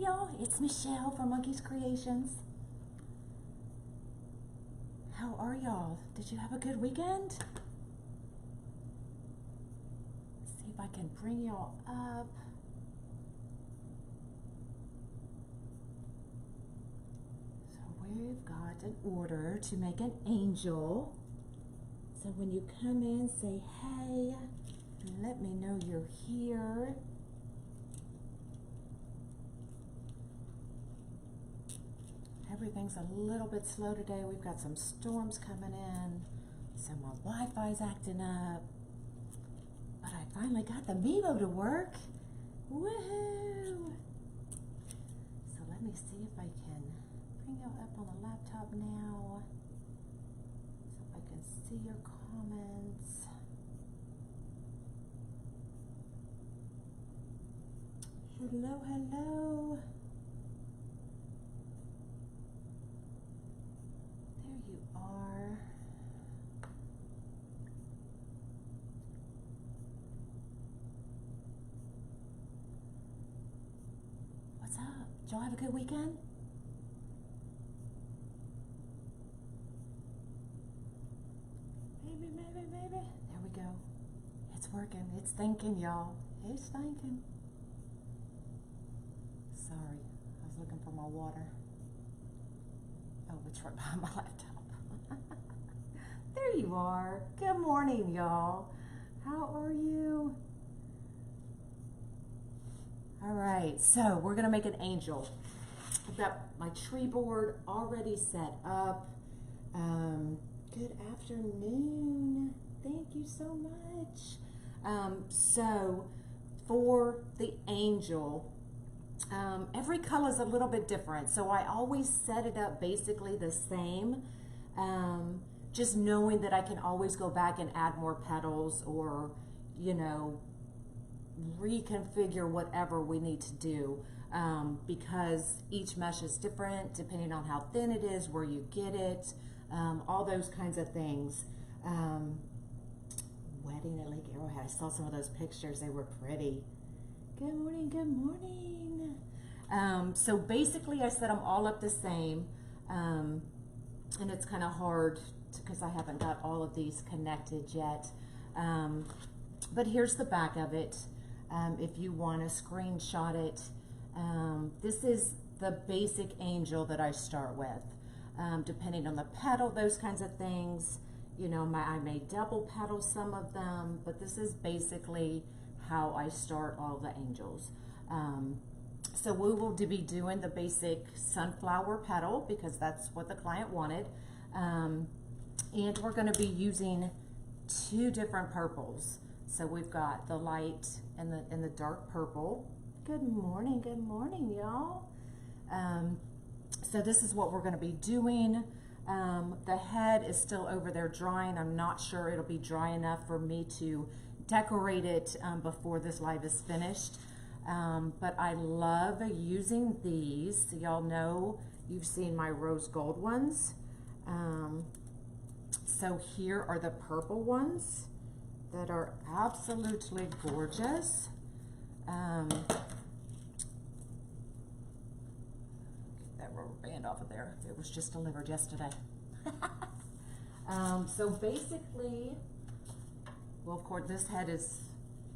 y'all, it's Michelle from Monkey's Creations. How are y'all? Did you have a good weekend? Let's see if I can bring y'all up. So we've got an order to make an angel. So when you come in, say hey, and let me know you're here. Everything's a little bit slow today. We've got some storms coming in, so my Wi-Fi's acting up. But I finally got the Mevo to work. Woohoo! So let me see if I can bring you up on the laptop now, so if I can see your comments. Hello, hello. You are. What's up? Did y'all have a good weekend? Maybe. There we go. It's working. It's thinking, y'all. It's thinking. Sorry, I was looking for my water. Oh, it's right behind my laptop. There you are. Good morning, y'all. How are you? All right, so we're gonna make an angel. I've got my tree board already set up. Good afternoon. Thank you so much. So for the angel, every color is a little bit different, so I always set it up basically the same, just knowing that I can always go back and add more petals or, you know, reconfigure whatever we need to do, because each mesh is different depending on how thin it is, where you get it, all those kinds of things. Wedding at Lake Arrowhead, I saw some of those pictures, they were pretty. Good morning, good morning. So basically I set them all up the same, and it's kind of hard because I haven't got all of these connected yet. But here's the back of it. If you want to screenshot it, this is the basic angel that I start with. Depending on the petal, those kinds of things, you know, I may double petal some of them, but this is basically how I start all the angels. So we will be doing the basic sunflower petal because that's what the client wanted. And we're going to be using two different purples. So we've got the light and the dark purple. Good morning, y'all. So this is what we're going to be doing. The head is still over there drying. I'm not sure it'll be dry enough for me to decorate it before this live is finished. But I love using these. So y'all know you've seen my rose gold ones. So here are the purple ones that are absolutely gorgeous. Get that rubber band off of there. It was just delivered yesterday. So basically, well, of course, this head is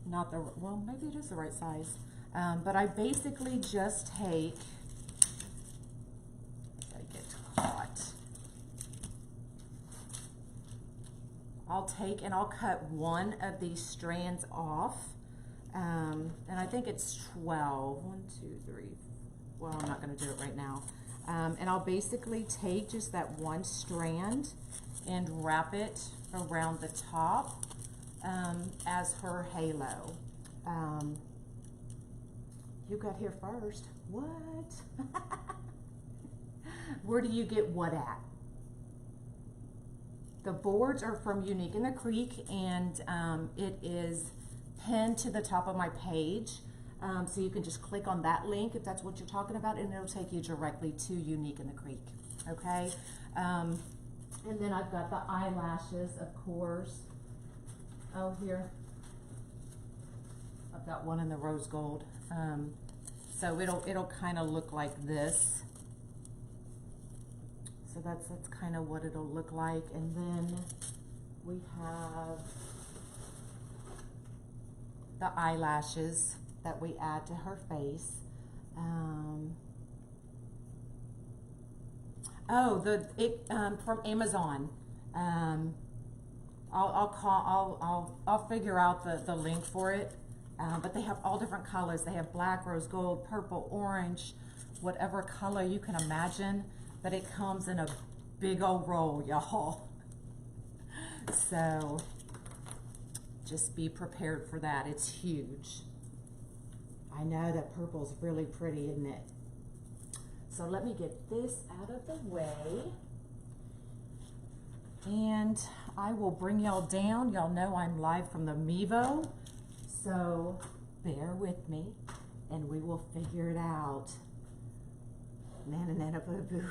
not the, well, maybe it is the right size. But I basically just take, gotta get caught. I'll take and I'll cut one of these strands off. And I think it's 12. 1, 2, 3. Well, I'm not going to do it right now. And I'll basically take just that one strand and wrap it around the top as her halo. You got here first. What? Where do you get what at? The boards are from Unique in the Creek, and it is pinned to the top of my page. So you can just click on that link if that's what you're talking about, and it'll take you directly to Unique in the Creek. Okay? And then I've got the eyelashes, of course. Oh, here. I've got one in the rose gold. So it'll kind of look like this. So that's kind of what it'll look like. And then we have the eyelashes that we add to her face. From Amazon. I'll figure out the link for it. But they have all different colors. They have black, rose gold, purple, orange, whatever color you can imagine. But it comes in a big old roll, y'all. So just be prepared for that. It's huge. I know that purple's really pretty, isn't it? So let me get this out of the way. And I will bring y'all down. Y'all know I'm live from the Mevo. So bear with me and we will figure it out. Nana nana boo boo.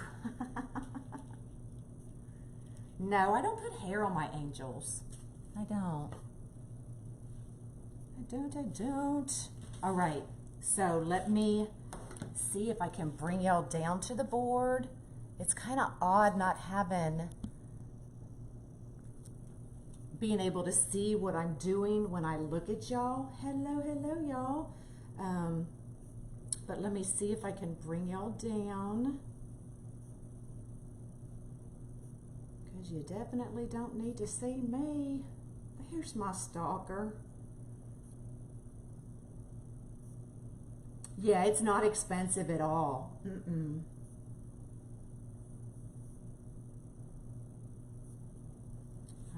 No, I don't put hair on my angels. I don't. I don't. All right, so let me see if I can bring y'all down to the board. It's kind of odd not being able to see what I'm doing when I look at y'all. Hello, hello, y'all. But let me see if I can bring y'all down. Because you definitely don't need to see me. Here's my stalker. Yeah, it's not expensive at all.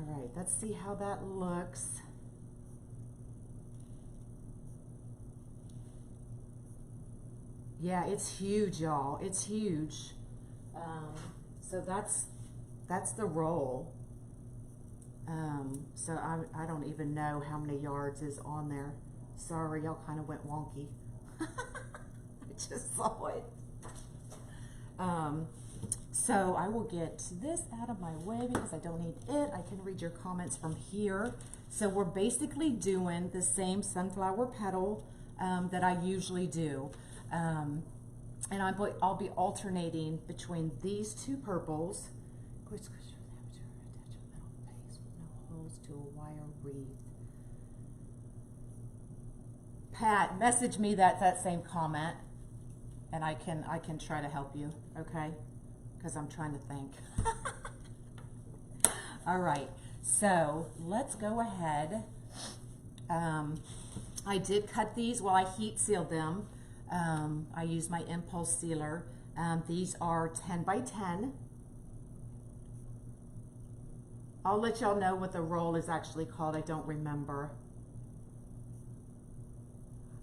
All right, let's see how that looks. Yeah, it's huge, y'all. It's huge. So that's the roll. So I don't even know how many yards is on there. Sorry, y'all kind of went wonky. I just saw it. So I will get this out of my way because I don't need it. I can read your comments from here. So we're basically doing the same sunflower petal that I usually do. And I'll be alternating between these two purples. To a wire wreath. Pat, message me that same comment, and I can try to help you, okay? Because I'm trying to think. All right, so let's go ahead. I did cut these while I heat sealed them. I used my impulse sealer. These are 10 by 10. I'll let y'all know what the roll is actually called. I don't remember.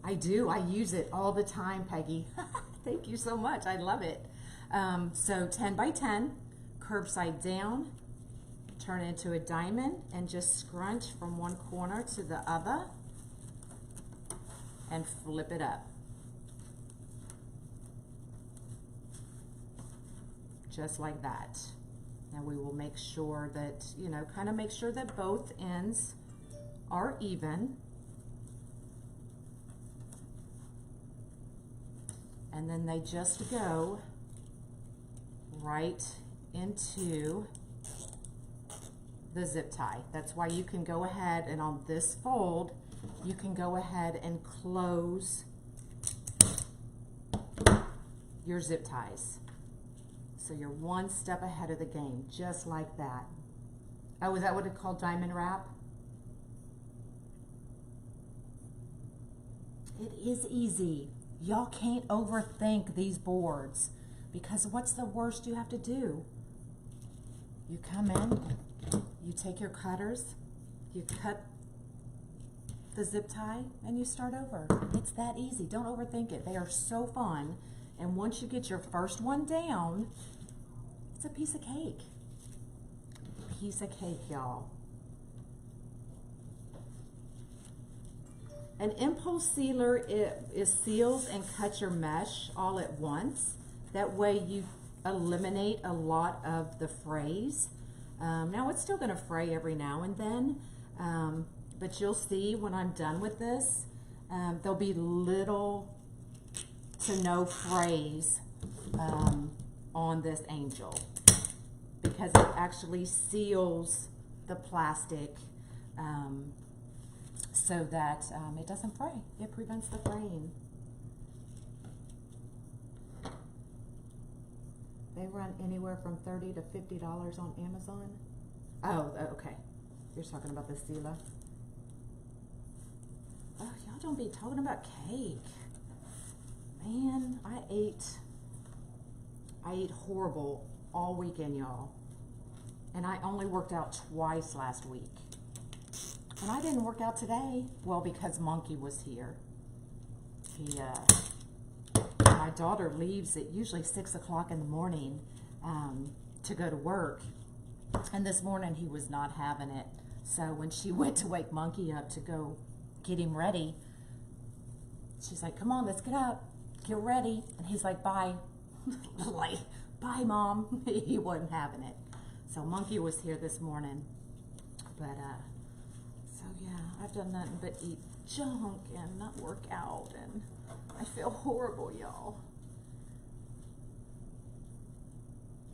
I do. I use it all the time, Peggy. Thank you so much. I love it. So 10 by 10, curve side down, turn it into a diamond, and just scrunch from one corner to the other and flip it up. Just like that. And we will make sure that, you know, kind of make sure that both ends are even. And then they just go right into the zip tie. That's why you can go ahead and on this fold, you can go ahead and close your zip ties. So you're one step ahead of the game, just like that. Oh, is that what it's called, diamond wrap? It is easy. Y'all can't overthink these boards because what's the worst you have to do? You come in, you take your cutters, you cut the zip tie, and you start over. It's that easy. Don't overthink it. They are so fun. And once you get your first one down, it's a piece of cake. Piece of cake, y'all. An impulse sealer is seals and cuts your mesh all at once. That way you eliminate a lot of the frays. Now it's still gonna fray every now and then, but you'll see when I'm done with this, there'll be little to no frays on this Angel, because it actually seals the plastic so that it doesn't fray. It prevents the fraying. They run anywhere from $30 to $50 on Amazon. Oh, okay. You're talking about the Sela. Oh, y'all don't be talking about cake. Man, I ate horrible all weekend, y'all. And I only worked out twice last week. And I didn't work out today. Well, because Monkey was here. My daughter leaves at usually 6 o'clock in the morning to go to work. And this morning he was not having it. So when she went to wake Monkey up to go get him ready, she's like, come on, let's get up, get ready. And he's like, bye. Like, bye, Mom. He wasn't having it. So Monkey was here this morning. But, so yeah, I've done nothing but eat junk and not work out. And I feel horrible, y'all.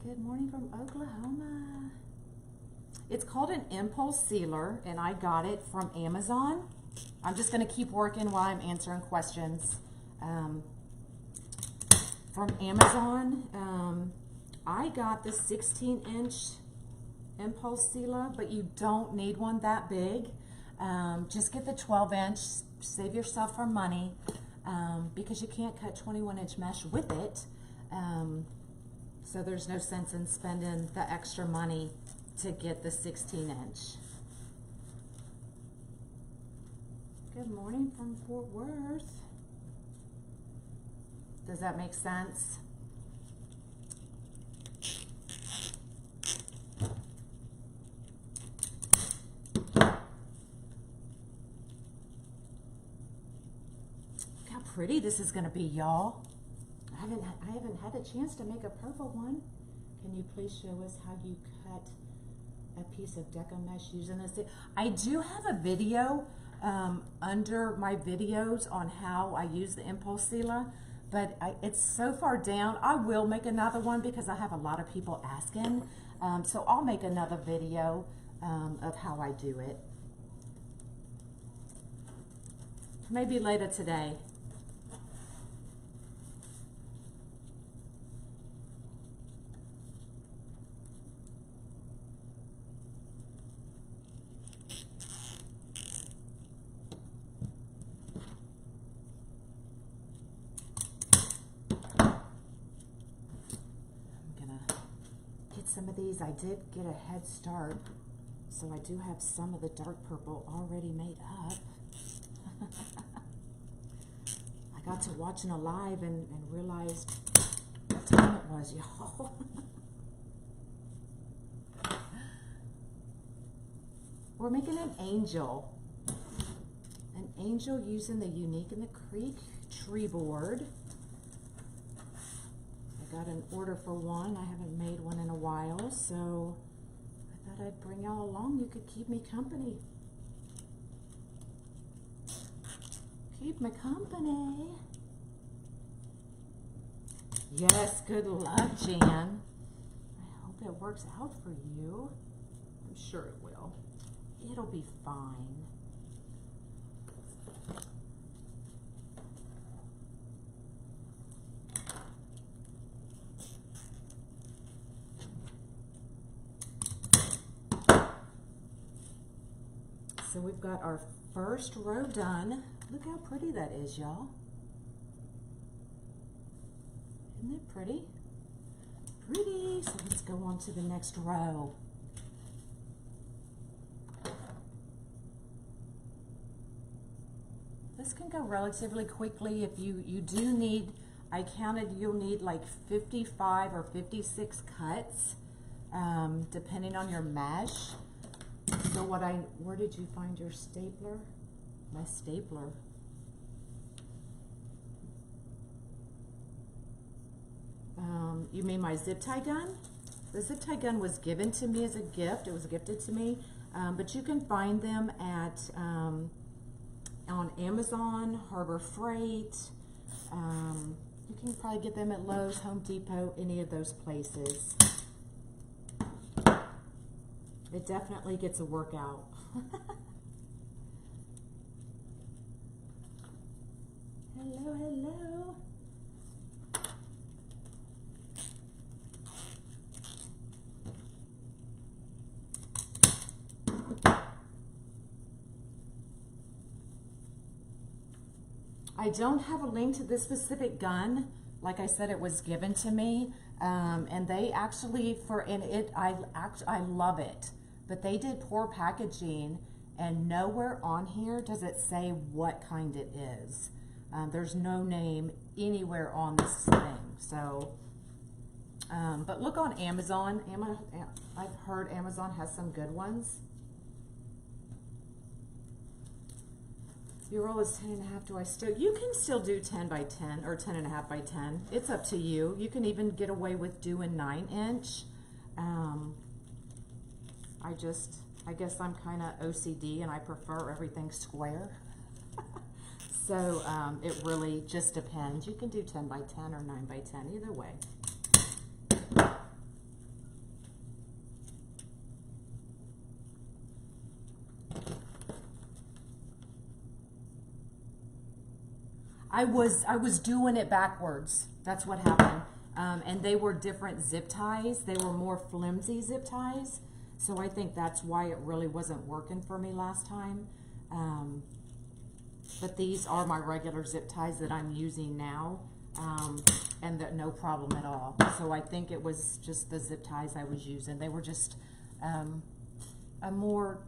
Good morning from Oklahoma. It's called an impulse sealer, and I got it from Amazon. I'm just going to keep working while I'm answering questions. From Amazon, I got the 16-inch impulse sealer, but you don't need one that big. Just get the 12-inch, save yourself from money, because you can't cut 21-inch mesh with it. So there's no sense in spending the extra money to get the 16-inch. Good morning from Fort Worth. Does that make sense? Look how pretty this is going to be, y'all. I haven't had a chance to make a purple one. Can you please show us how you cut a piece of decomesh using this? I do have a video under my videos on how I use the impulse sealer, but it's so far down. I will make another one because I have a lot of people asking. So I'll make another video of how I do it. Maybe later today. Some of these I did get a head start, so I do have some of the dark purple already made up. I got to watching a live and realized what time it was, y'all. We're making an angel. An angel using the Unique in the Creek tree board. Got an order for one. I haven't made one in a while, so I thought I'd bring y'all along. You could keep me company. Keep me company. Yes, good luck, Jan. I hope it works out for you. I'm sure it will. It'll be fine. So we've got our first row done. Look how pretty that is, y'all. Isn't it pretty? Pretty. So let's go on to the next row. This can go relatively quickly. If you do need, I counted you'll need like 55 or 56 cuts, depending on your mesh. So where did you find your stapler? My stapler. You mean my zip tie gun? The zip tie gun was given to me as a gift. It was gifted to me, but you can find them at on Amazon, Harbor Freight. You can probably get them at Lowe's, Home Depot, any of those places. It definitely gets a workout. Hello, hello. I don't have a link to this specific gun. Like I said, it was given to me, and they actually I love it, but they did poor packaging, and nowhere on here does it say what kind it is. There's no name anywhere on this thing. So, but look on Amazon. I've heard Amazon has some good ones. Your roll is 10.5. Do I still? You can still do 10 by 10 or 10.5 by 10. It's up to you. You can even get away with doing 9-inch. I guess I'm kind of OCD and I prefer everything square. So it really just depends. You can do 10 by 10 or 9 by 10, either way. I was doing it backwards. That's what happened. And they were different zip ties. They were more flimsy zip ties. So I think that's why it really wasn't working for me last time. But these are my regular zip ties that I'm using now. And that no problem at all. So I think it was just the zip ties I was using. They were just a more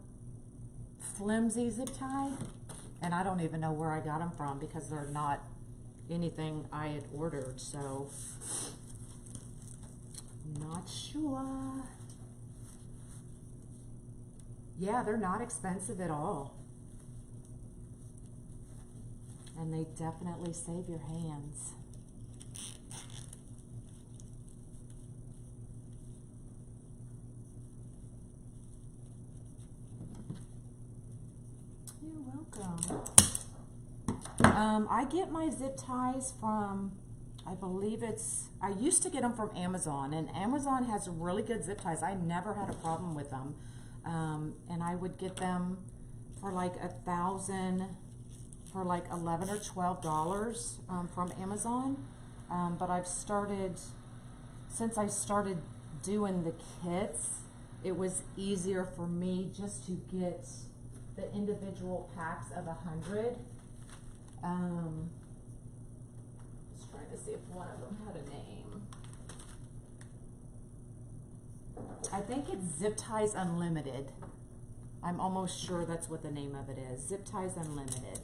flimsy zip tie. And I don't even know where I got them from because they're not anything I had ordered, so not sure. Yeah, they're not expensive at all. And they definitely save your hands. You're welcome. I get my zip ties from, I believe I used to get them from Amazon, and Amazon has really good zip ties. I never had a problem with them. And I would get them for like $1,000, for like $11 or $12 from Amazon. But since I started doing the kits, it was easier for me just to get the individual packs of 100. Just trying to see if one of them had a name. I think it's Zip Ties Unlimited. I'm almost sure that's what the name of it is. Zip Ties Unlimited.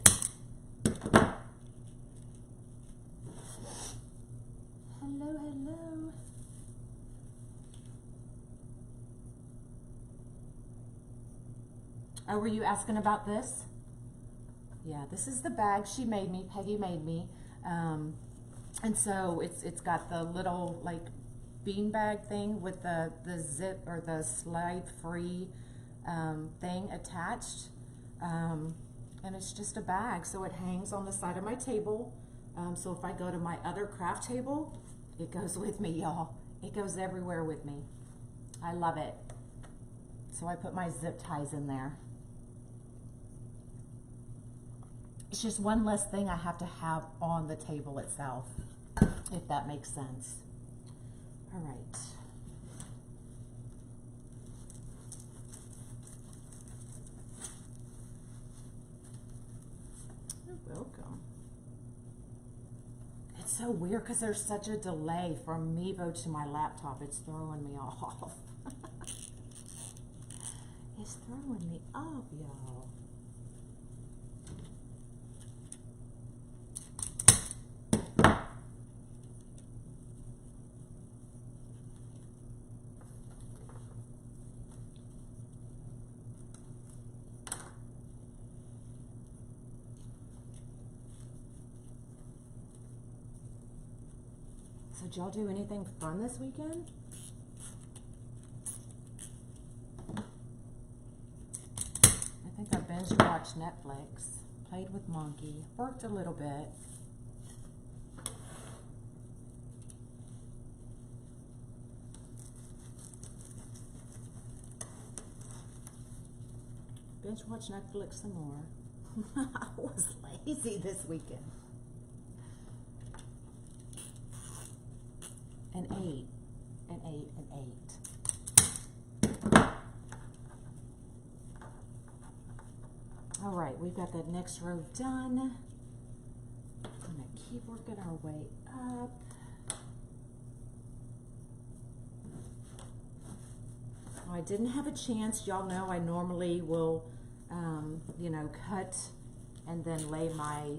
Hello, hello. Oh, were you asking about this? Yeah, this is the bag she made me, Peggy made me. And so it's got the little like bean bag thing with the zip or the slide free thing attached. And it's just a bag, so it hangs on the side of my table. So if I go to my other craft table, it goes with me, y'all. It goes everywhere with me. I love it. So I put my zip ties in there. It's just one less thing I have to have on the table itself, if that makes sense. All right. You're welcome. It's so weird because there's such a delay from Mevo to my laptop. It's throwing me off. It's throwing me off, y'all. So did y'all do anything fun this weekend? I think I binge watched Netflix, played with Monkey, worked a little bit. binge watch Netflix some more. I was lazy this weekend. And ate. All right, we've got that next row done. We're gonna keep working our way up. I didn't have a chance. Y'all know I normally will, you know, cut and then lay my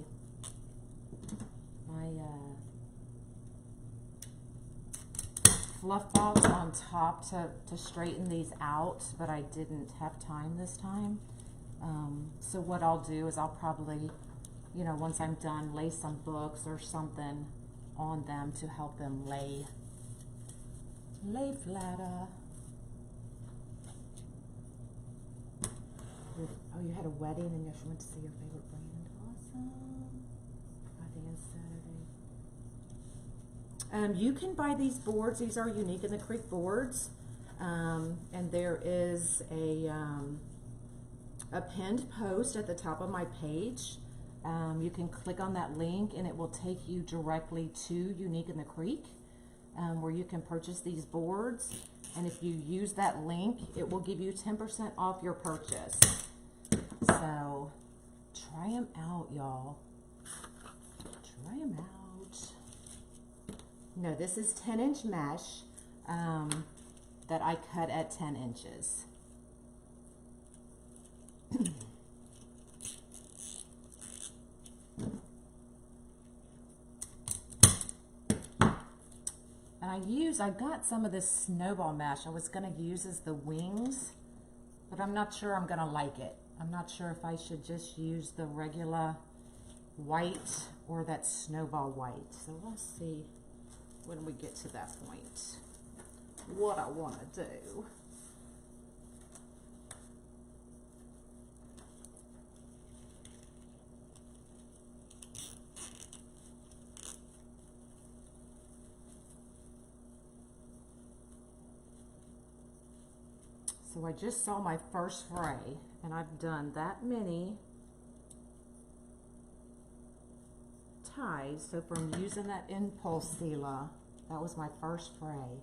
fluff box on top to straighten these out, but I didn't have time this time. So what I'll do is I'll probably, you know, once I'm done, lay some books or something on them to help them lay flatter. Oh, you had a wedding and you went to see your favorite brand. Awesome. Friday and Saturday. You can buy these boards. These are Unique in the Creek boards. And there is a pinned post at the top of my page. You can click on that link and it will take you directly to Unique in the Creek, where you can purchase these boards. And if you use that link, it will give you 10% off your purchase. So try them out, y'all. Try them out. No, this is 10-inch mesh that I cut at 10 inches. And I got some of this snowball mesh I was going to use as the wings, but I'm not sure I'm going to like it. I'm not sure if I should just use the regular white or that snowball white. So we'll see when we get to that point what I want to do. So I just saw my first fray, and I've done that many ties. So from using that impulse sealer, that was my first fray.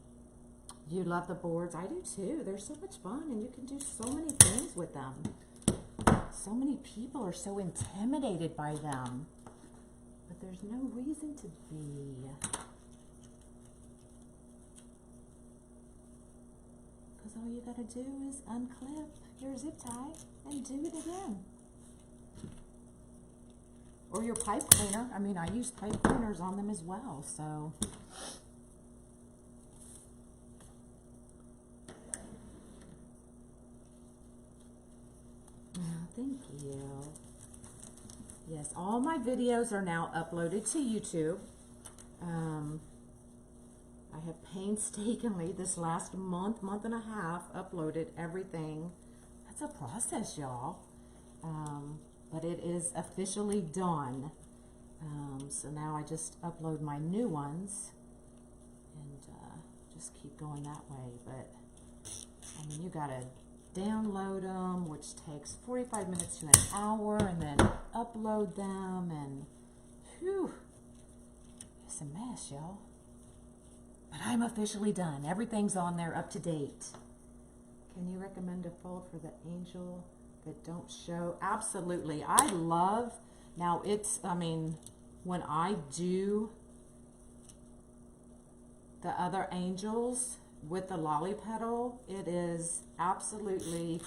You love the boards? I do too. They're so much fun, and you can do so many things with them. So many people are so intimidated by them, but there's no reason to be. All you gotta do is unclip your zip tie and do it again. Or your pipe cleaner. I mean, I use pipe cleaners on them as well, so. Oh, thank you. Yes, all my videos are now uploaded to YouTube. I have painstakingly this last month and a half uploaded everything. That's a process, y'all. But it is officially done. So now I just upload my new ones and just keep going that way. But I mean, you gotta download them, which takes 45 minutes to an hour, and then upload them, and whew, it's a mess, y'all. But I'm officially done. Everything's on there, up to date. Can you recommend a fold for the angel that don't show? Absolutely. I love, now it's, I mean, when I do the other angels with the lolly petal, it is absolutely,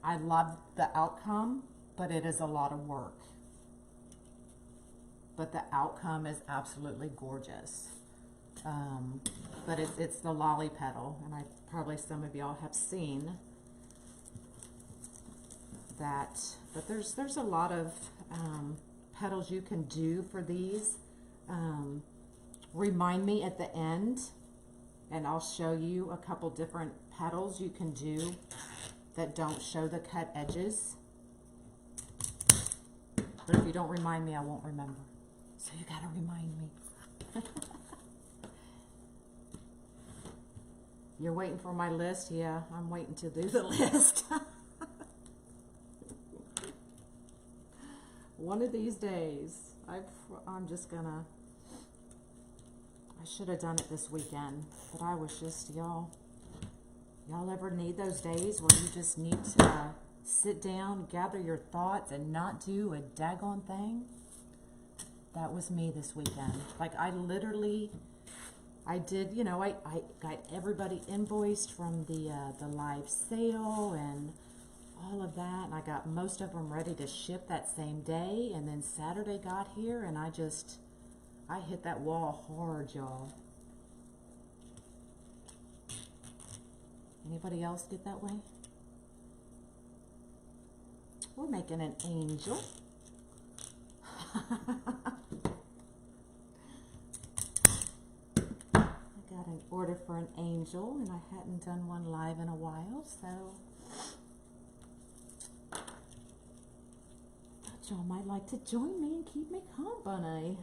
I love the outcome, but it is a lot of work. But the outcome is absolutely gorgeous. But it's the lolly petal, and probably some of y'all have seen that. But there's a lot of petals you can do for these. Remind me at the end, and I'll show you a couple different petals you can do that don't show the cut edges. But if you don't remind me, I won't remember. So you gotta remind me. You're waiting for my list? Yeah, I'm waiting to do the list. One of these days, I'm just gonna, I should have done it this weekend, but I was just, y'all ever need those days where you just need to sit down, gather your thoughts, and not do a daggone thing? That was me this weekend. Like, I literally, I did, you know, I got everybody invoiced from the live sale and all of that, and I got most of them ready to ship that same day, and then Saturday got here, and I hit that wall hard, y'all. Anybody else get that way? We're making an angel. I got an order for an angel, and I hadn't done one live in a while, so thought y'all might like to join me and keep me company.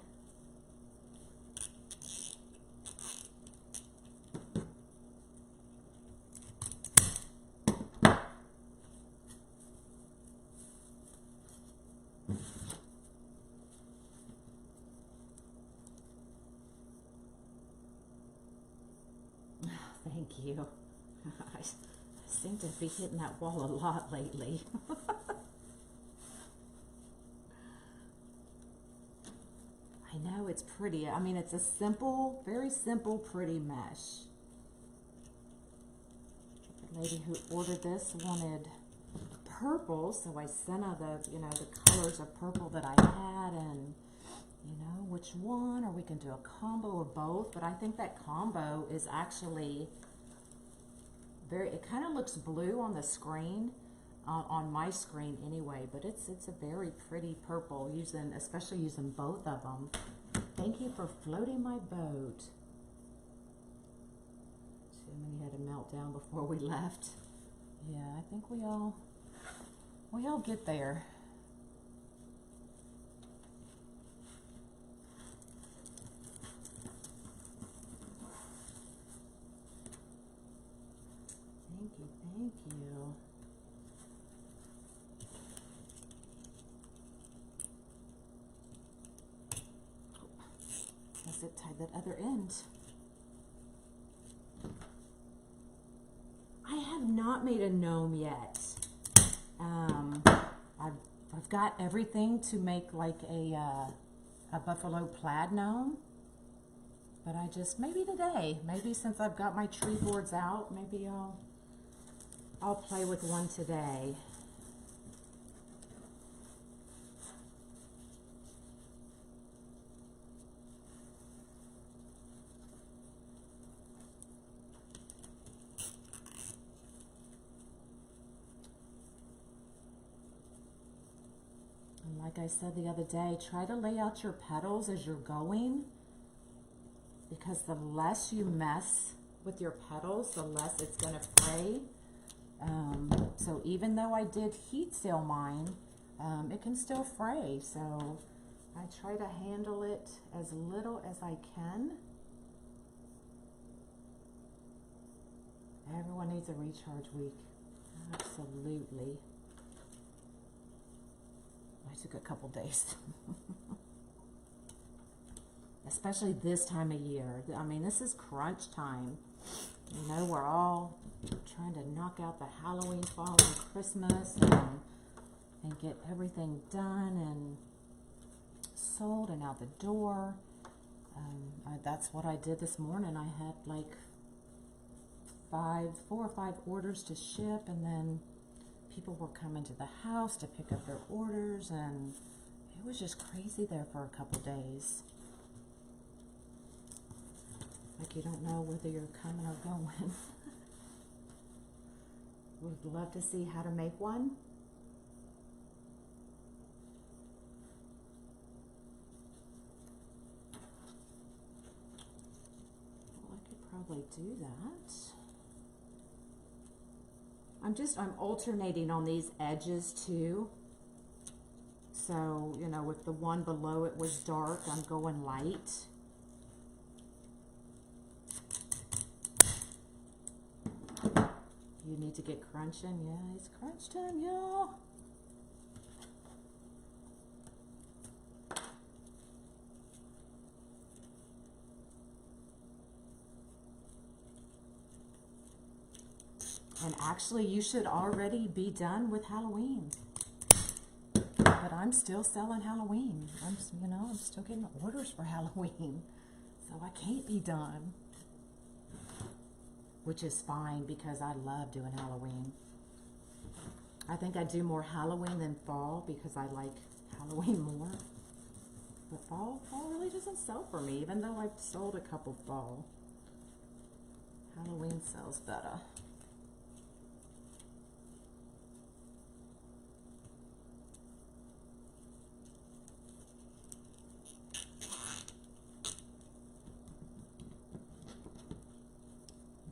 Thank you. I seem to be hitting that wall a lot lately. I know, it's pretty. I mean, it's a simple, very simple, pretty mesh. The lady who ordered this wanted purple, so I sent her the, you know, the colors of purple that I had, and you know, which one, or we can do a combo of both, but I think that combo is actually very, it kind of looks blue on the screen, on my screen anyway, but it's a very pretty purple, especially using both of them. Thank you for floating my boat. Jiminy had a meltdown before we left. Yeah, I think we all get there. Thank you. Let's zip tie that other end. I have not made a gnome yet. I've got everything to make like a buffalo plaid gnome, but I just, maybe today, maybe since I've got my tree boards out, maybe I'll play with one today. And like I said the other day, try to lay out your petals as you're going, because the less you mess with your petals, the less it's going to fray. So even though I did heat seal mine, it can still fray. So I try to handle it as little as I can. Everyone needs a recharge week. Absolutely. I took a couple days. Especially this time of year. I mean, this is crunch time. You know, we're all trying to knock out the Halloween, fall, and Christmas, and get everything done and sold and out the door. That's what I did this morning. I had like 4 or 5 orders to ship, and then people were coming to the house to pick up their orders, and it was just crazy there for a couple days. Like you don't know whether you're coming or going. Would love to see how to make one. Well, I could probably do that. I'm alternating on these edges too. So, you know, if the one below it was dark, I'm going light. You need to get crunching. Yeah, it's crunch time, y'all. And actually, you should already be done with Halloween. But I'm still selling Halloween. I'm still getting orders for Halloween. So I can't be done. Which is fine because I love doing Halloween. I think I do more Halloween than fall because I like Halloween more. But fall really doesn't sell for me, even though I've sold a couple fall. Halloween sells better.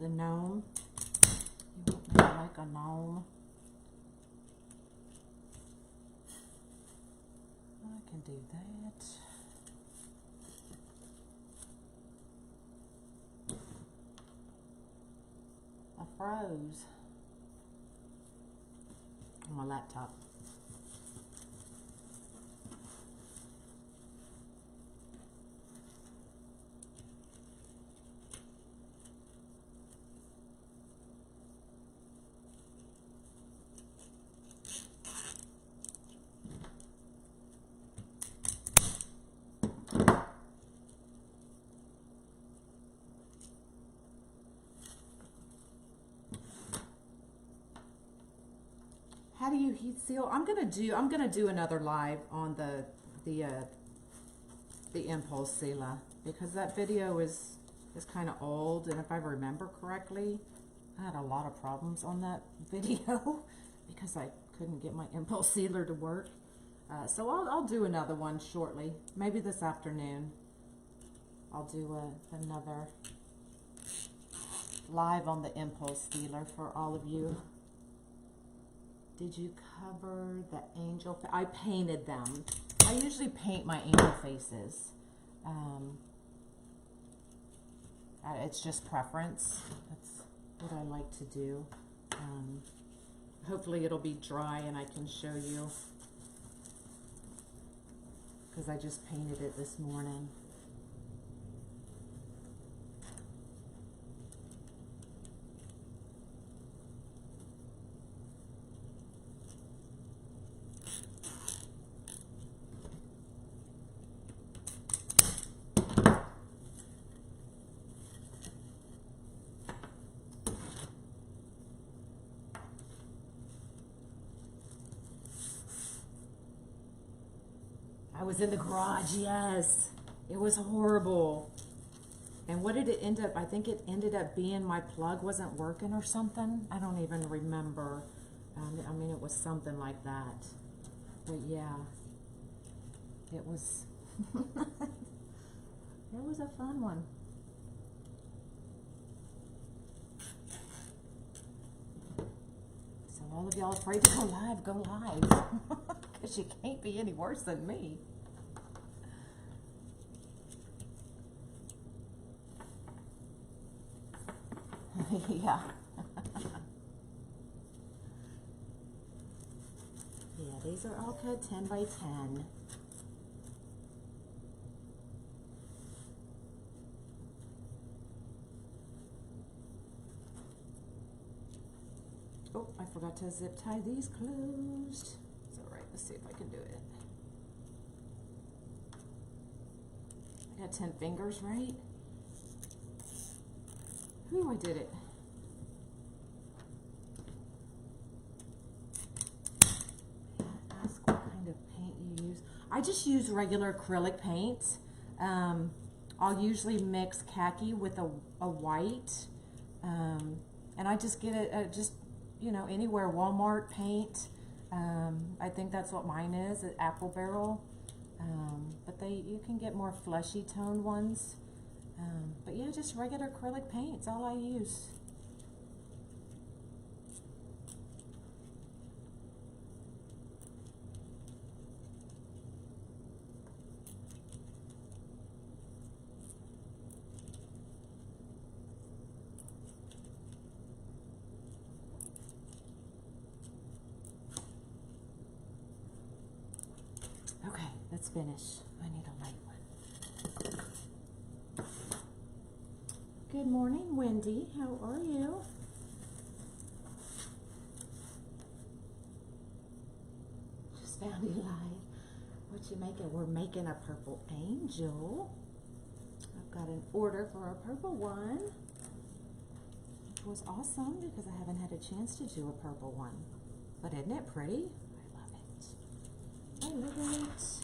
The gnome. You want me like a gnome? I can do that. I froze on my laptop. How do you heat seal? I'm gonna do another live on the impulse sealer because that video is kind of old, and if I remember correctly, I had a lot of problems on that video because I couldn't get my impulse sealer to work. So I'll do another one shortly, maybe this afternoon. I'll do another live on the impulse sealer for all of you. Did you cover the angel? I painted them. I usually paint my angel faces. It's just preference. That's what I like to do. Hopefully it'll be dry and I can show you because I just painted it this morning. I was in the garage, yes. It was horrible. And what did it end up? I think it ended up being my plug wasn't working or something. I don't even remember. I mean, it was something like that. But yeah, it was, it was a fun one. So all of y'all afraid to go live, go live. Because you can't be any worse than me. Yeah. Yeah, these are all cut 10 by 10. Oh, I forgot to zip tie these closed. It's all right. Let's see if I can do it. I got 10 fingers, right? Ooh, I did it. Ask what kind of paint you use. I just use regular acrylic paint. I'll usually mix khaki with a white. And I just get it just, you know, anywhere, Walmart paint. I think that's what mine is, an apple barrel. But you can get more fleshy toned ones. But yeah, just regular acrylic paint's all I use. Let's finish. I need a light one. Good morning, Wendy. How are you? Just found you live. What you making? We're making a purple angel. I've got an order for a purple one, which was awesome because I haven't had a chance to do a purple one. But isn't it pretty? I love it. I love it.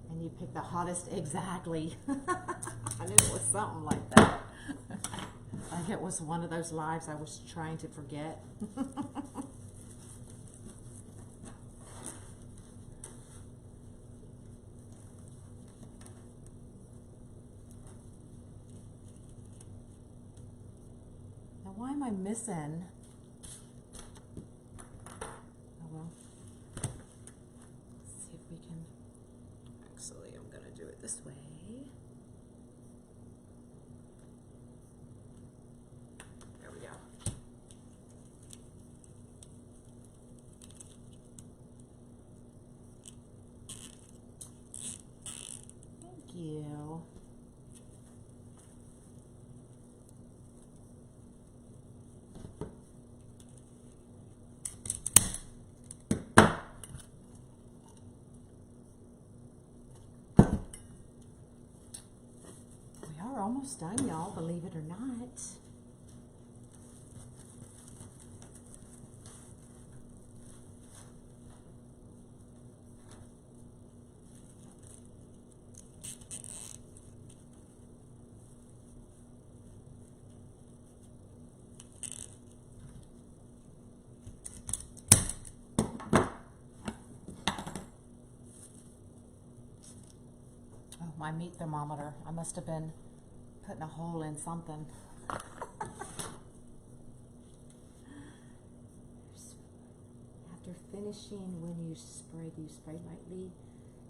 And you picked the hottest, exactly. I knew it was something like that. Like it was one of those lives I was trying to forget. Now why am I missing? Oh well. Let's see if we can. Actually, I'm gonna do it this way. There we go. Thank you. We're almost done, y'all, believe it or not. Oh, my meat thermometer. I must have been putting a hole in something. After finishing, when you spray, do you spray lightly?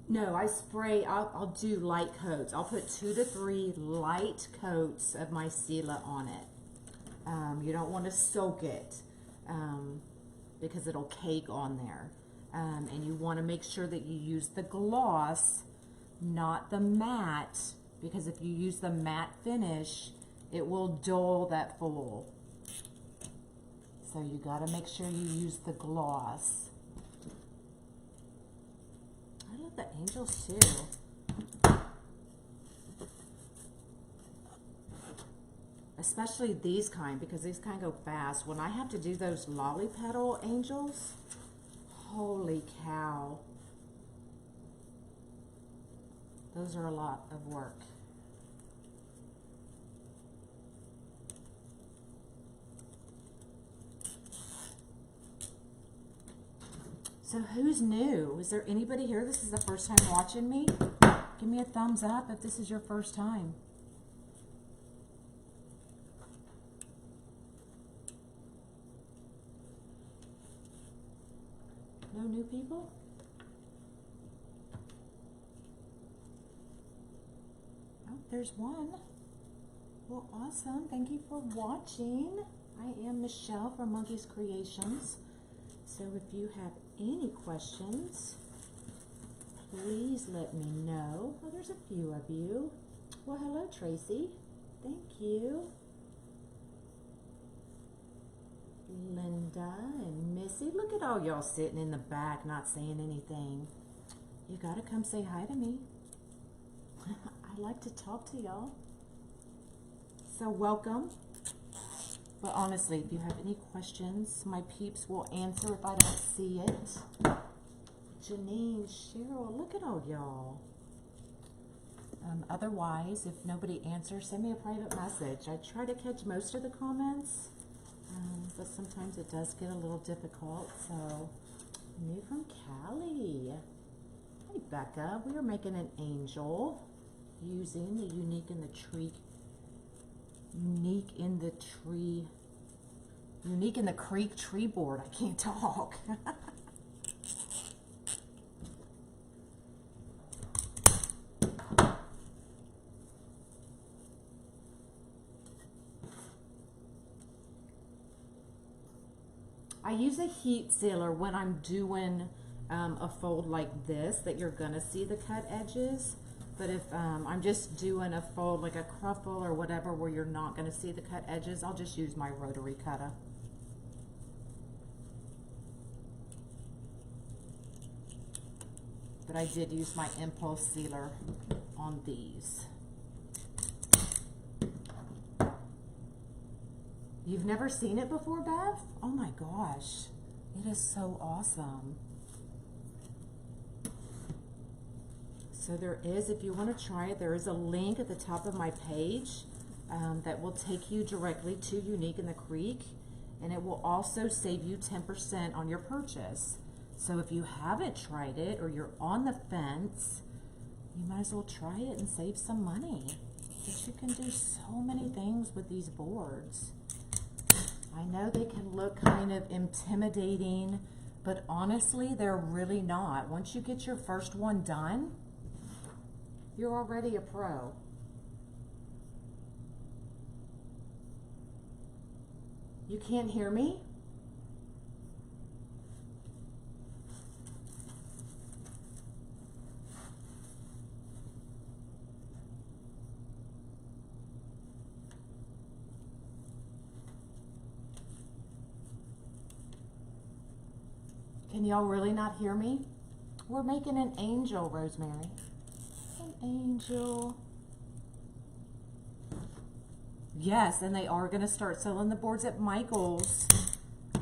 No, I spray, I'll do light coats. I'll put 2 to 3 light coats of my Sela on it. You don't want to soak it because it'll cake on there. And you want to make sure that you use the gloss, not the matte, because if you use the matte finish, it will dull that full. So you got to make sure you use the gloss. I love the angels too. Especially these kind, because these kind go fast. When I have to do those lolly petal angels, holy cow. Those are a lot of work. So who's new? Is there anybody here? This is the first time watching me? Give me a thumbs up if this is your first time. No new people? Oh, there's one. Well, awesome. Thank you for watching. I am Michelle from Monkey's Creations. So if you have any questions, please let me know. Oh, there's a few of you. Well, hello, Tracy. Thank you. Linda and Missy. Look at all y'all sitting in the back not saying anything. You gotta come say hi to me. I like to talk to y'all. So welcome. But honestly, if you have any questions, my peeps will answer if I don't see it. Janine, Cheryl, look at all y'all. Otherwise, if nobody answers, send me a private message. I try to catch most of the comments, but sometimes it does get a little difficult. So, new from Cali. Hey, Becca. We are making an angel using the Unique in the Creek tree board. I can't talk. I use a heat sealer when I'm doing a fold like this, that you're gonna see the cut edges. But if I'm just doing a fold like a cruffle or whatever where you're not gonna see the cut edges, I'll just use my rotary cutter. But I did use my impulse sealer on these. You've never seen it before, Bev? Oh my gosh, it is so awesome. So there is, if you want to try it, there is a link at the top of my page that will take you directly to Unique in the Creek, and it will also save you 10% on your purchase. So if you haven't tried it or you're on the fence, you might as well try it and save some money. But you can do so many things with these boards. I know they can look kind of intimidating, but honestly, they're really not. Once you get your first one done, you're already a pro. You can't hear me? Can y'all really not hear me? We're making an angel, Rosemary. An angel. Yes, and they are going to start selling the boards at Michael's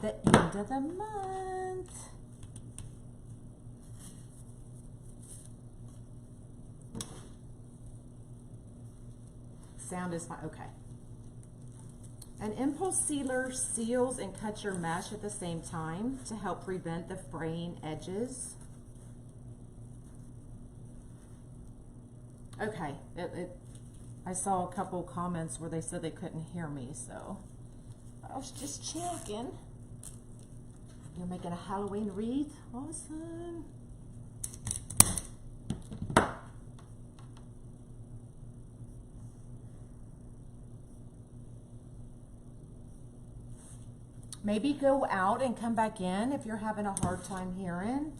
the end of the month. Sound is fine. Okay. An impulse sealer seals and cuts your mesh at the same time to help prevent the fraying edges. Okay, I saw a couple comments where they said they couldn't hear me, so I was just checking. You're making a Halloween wreath? Awesome. Maybe go out and come back in if you're having a hard time hearing.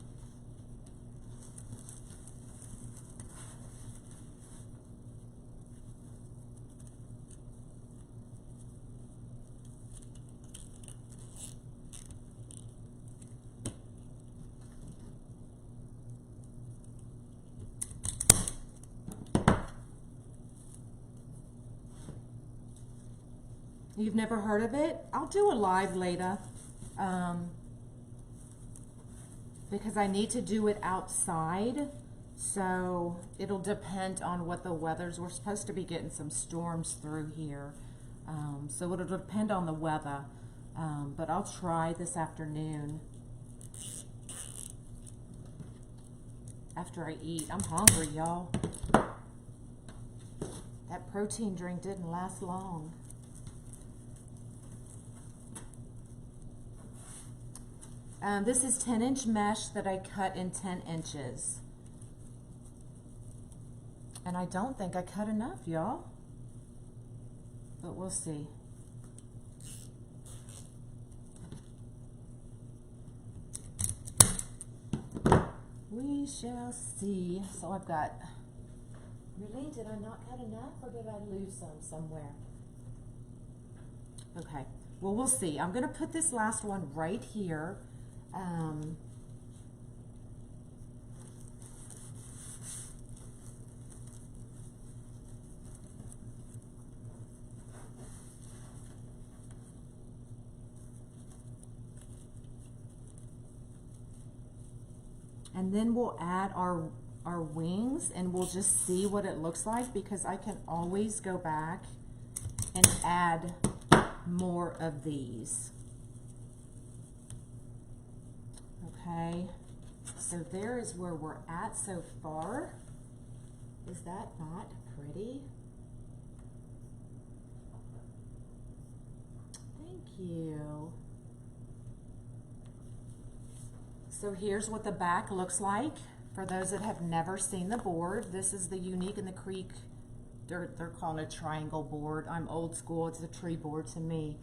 You've never heard of it? I'll do a live later because I need to do it outside, so it'll depend on what the weather's. We're supposed to be getting some storms through here, so it'll depend on the weather, but I'll try this afternoon after I eat. I'm hungry, y'all. That protein drink didn't last long. This is 10-inch mesh that I cut in 10 inches. And I don't think I cut enough, y'all. But we'll see. We shall see. So I've got, really, did I not cut enough or did I lose some somewhere? Okay, well, we'll see. I'm gonna put this last one right here. And then we'll add our wings and we'll just see what it looks like, because I can always go back and add more of these. Okay, so there is where we're at so far. Is that not pretty? Thank you. So here's what the back looks like for those that have never seen the board. This is the Unique in the Creek. They're calling it a triangle board. I'm old school. It's a tree board to me.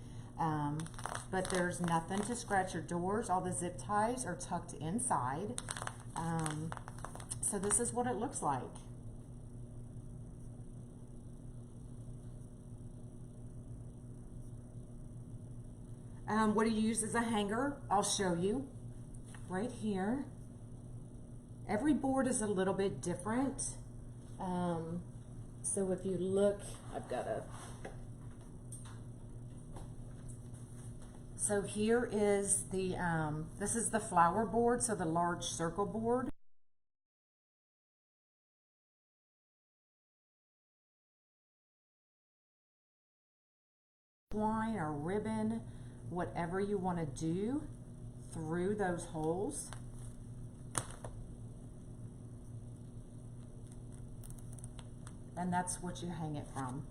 but there's nothing to scratch your doors. All the zip ties are tucked inside. So this is what it looks like. What do you use as a hanger? I'll show you right here. Every board is a little bit different. So if you look, I've got a, so here is the, this is the flower board, so the large circle board. Line or ribbon, whatever you want to do through those holes. And that's what you hang it from.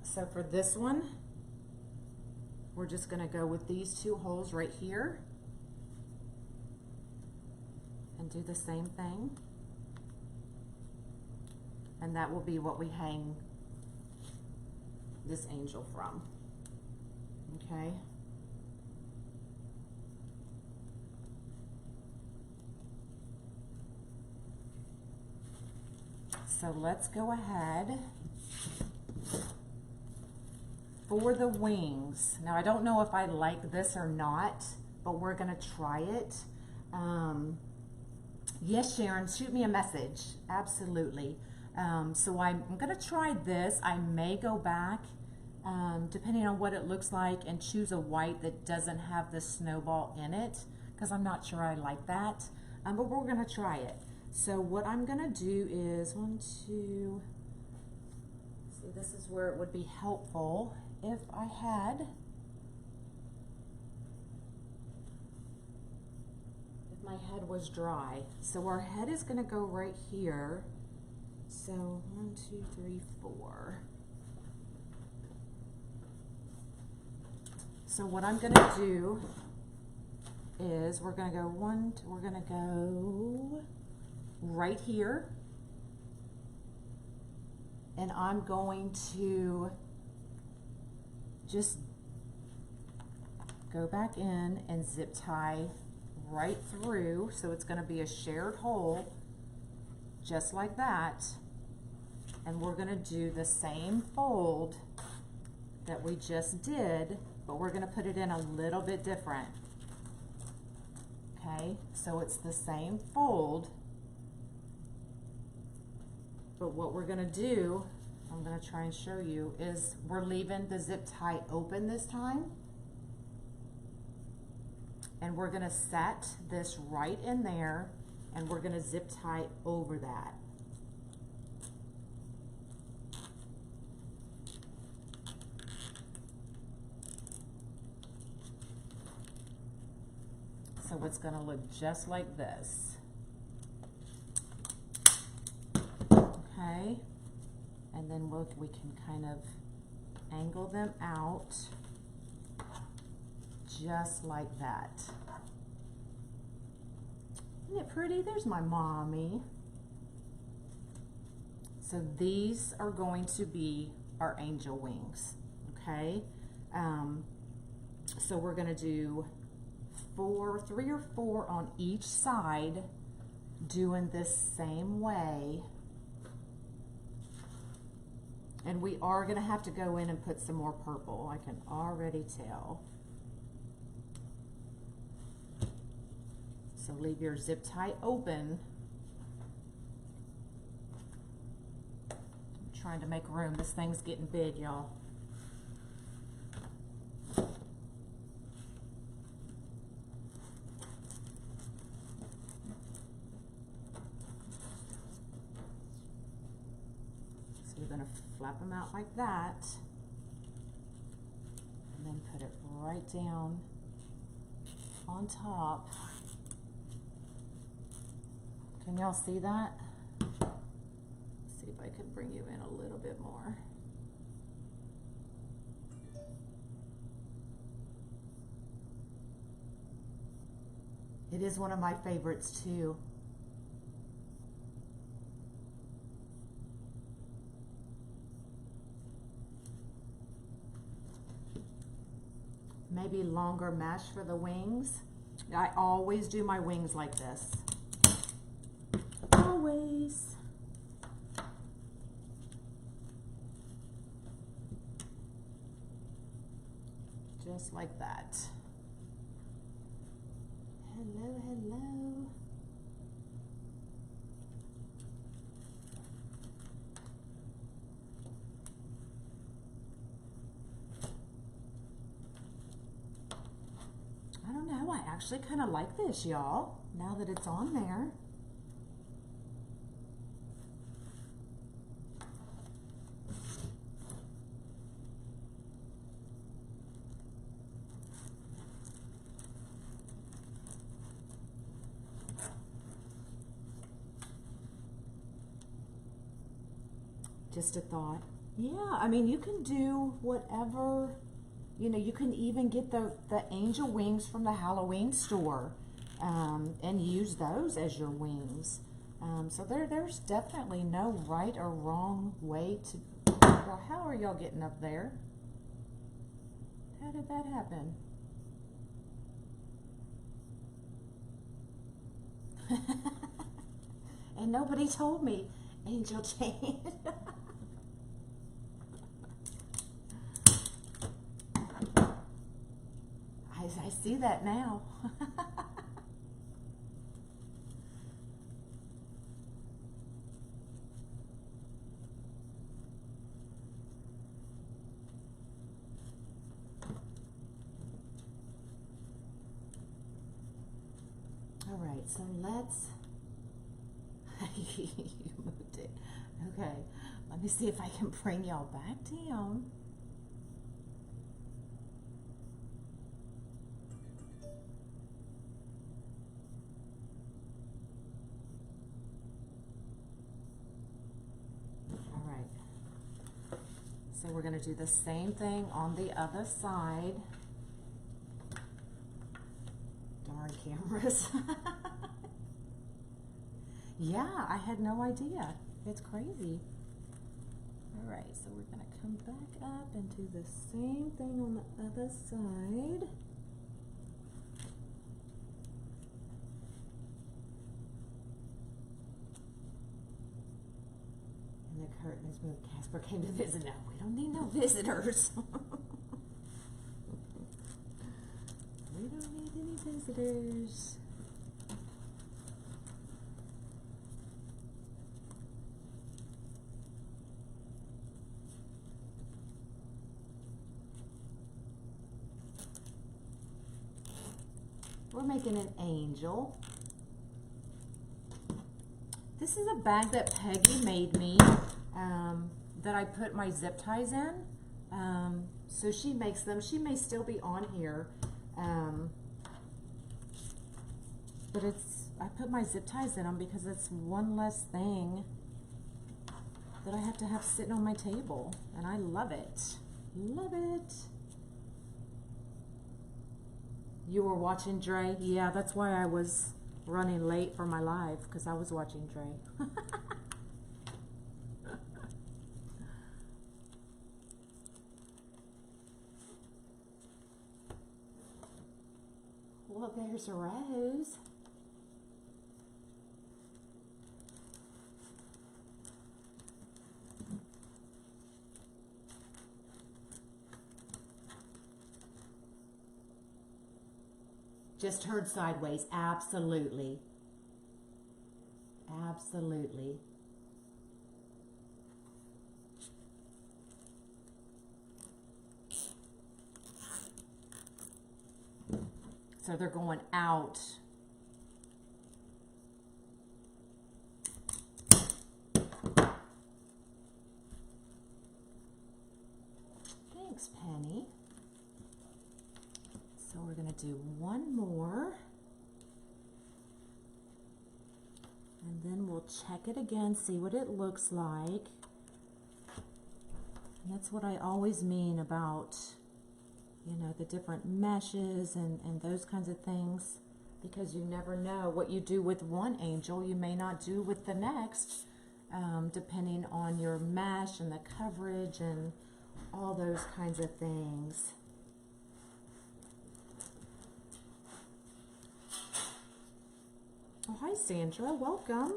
So for this one, we're just going to go with these two holes right here and do the same thing. And that will be what we hang this angel from. Okay. So let's go ahead for the wings. Now I don't know if I like this or not, but we're gonna try it. Yes, Sharon, shoot me a message. Absolutely. So I'm gonna try this. I may go back, depending on what it looks like, and choose a white that doesn't have the snowball in it, because I'm not sure I like that. But we're gonna try it. So what I'm gonna do is see, this is where it would be helpful if I had, if my head was dry. So our head is gonna go right here. So 1, 2, 3, 4. So what I'm gonna do is we're gonna go right here, and I'm going to just go back in and zip tie right through. So it's going to be a shared hole just like that, and we're going to do the same fold that we just did, but we're going to put it in a little bit different. Okay, so it's the same fold, but what we're gonna do, I'm gonna try and show you, is we're leaving the zip tie open this time, and we're gonna set this right in there, and we're gonna zip tie over that. So it's gonna look just like this. Okay, and then we can kind of angle them out just like that. Isn't it pretty? There's my mommy. So these are going to be our angel wings, okay? So we're gonna do 3 or 4 on each side, doing this same way. And we are gonna have to go in and put some more purple, I can already tell. So leave your zip tie open. I'm trying to make room, this thing's getting big, y'all. Flap them out like that, and then put it right down on top. Can y'all see that? Let's see if I can bring you in a little bit more. It is one of my favorites too. maybe longer mesh for the wings. I always do my wings like this. Always. Just like that. Hello, hello. I don't know, I actually kind of like this, y'all, now that it's on there. Just a thought. Yeah, I mean, you can do whatever, you know, you can even get the angel wings from the Halloween store and use those as your wings. So there's definitely no right or wrong way to, well, how are y'all getting up there? How did that happen? And nobody told me, Angel Jane. I see that now. All right, so let's, you moved it. Okay, let me see if I can bring y'all back down. So we're going to do the same thing on the other side. Darn cameras. Yeah, I had no idea. It's crazy. All right, so we're going to come back up and do the same thing on the other side. And the curtain is moved. Casper came to visit. No, we don't need no visitors. We don't need any visitors. We're making an angel. This is a bag that Peggy made me that I put my zip ties in. So she makes them. She may still be on here. But I put my zip ties in them because it's one less thing that I have to have sitting on my table. And I love it. Love it. You were watching Dre? Yeah, that's why I was running late for my live, because I was watching Dre. Well, there's a rose. Just turned sideways. Absolutely. Absolutely. So they're going out. Thanks, Penny. So we're going to do one more. And then we'll check it again, see what it looks like. And that's what I always mean about, you know, the different meshes and those kinds of things, because you never know what you do with one angel, you may not do with the next, depending on your mesh and the coverage and all those kinds of things. Oh, hi Sandra, welcome.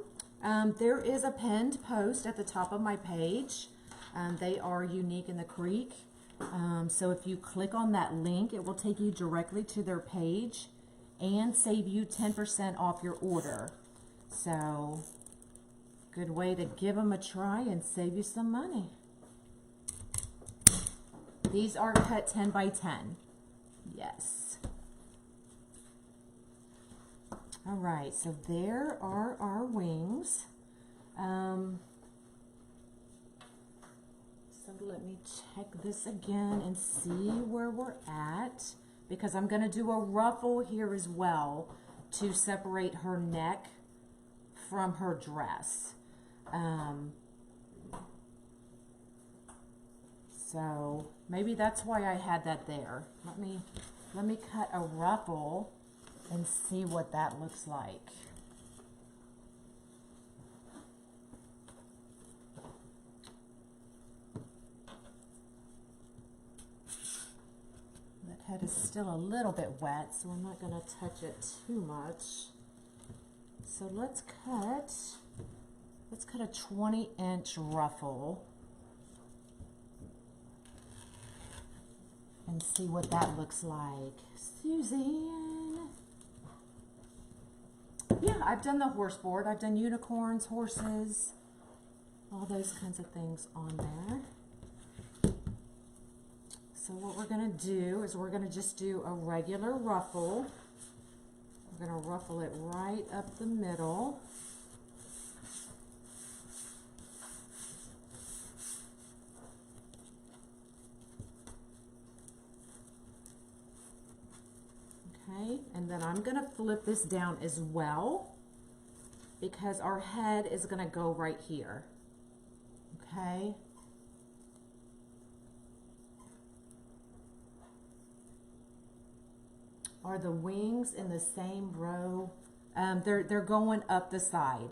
There is a pinned post at the top of my page. They are unique in the creek. So if you click on that link, it will take you directly to their page and save you 10% off your order. So, good way to give them a try and save you some money. These are cut 10 by 10. Yes. All right, so there are our wings. So let me check this again and see where we're at, because I'm going to do a ruffle here as well to separate her neck from her dress. So maybe that's why I had that there. Let me cut a ruffle and see what that looks like. That head is still a little bit wet, so I'm not going to touch it too much. So let's cut a 20-inch ruffle and see what that looks like. Suzanne. Yeah, I've done the horse board. I've done unicorns, horses, all those kinds of things on there. So what we're going to do is we're going to just do a regular ruffle. We're going to ruffle it right up the middle. Okay, and then I'm going to flip this down as well because our head is going to go right here. Okay. Are the wings in the same row? They're going up the side.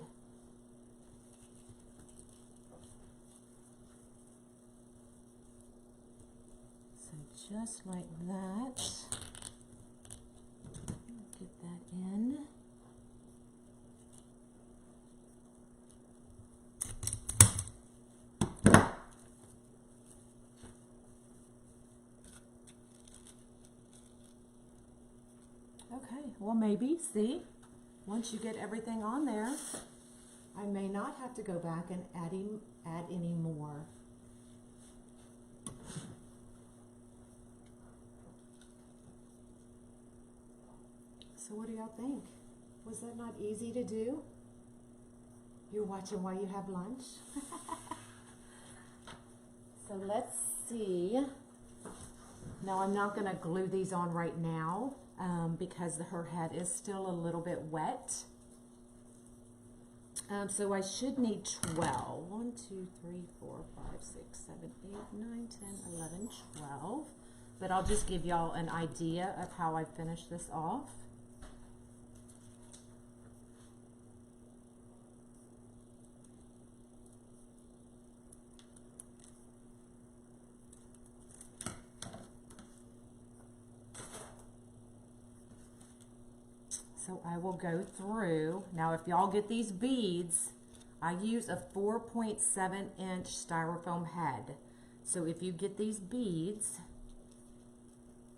So just like that. Get that in. Okay, well maybe, see, once you get everything on there, I may not have to go back and add any more. So what do y'all think? Was that not easy to do? You're watching while you have lunch? So let's see. Now I'm not going to glue these on right now because her head is still a little bit wet. So I should need 12. 1, 2, 3, 4, 5, 6, 7, 8, 9, 10, 11, 12. But I'll just give y'all an idea of how I finish this off. So I will go through. Now if y'all get these beads, I use a 4.7-inch styrofoam head. So if you get these beads,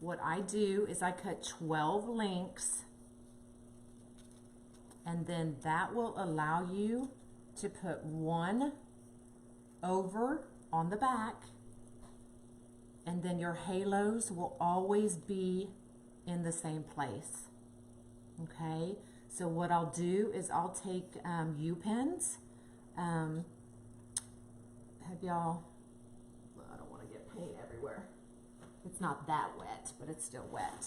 what I do is I cut 12 links, and then that will allow you to put one over on the back, and then your halos will always be in the same place. Okay, so what I'll do is I'll take U-pins. Have y'all, well, I don't want to get paint everywhere. It's not that wet, but it's still wet.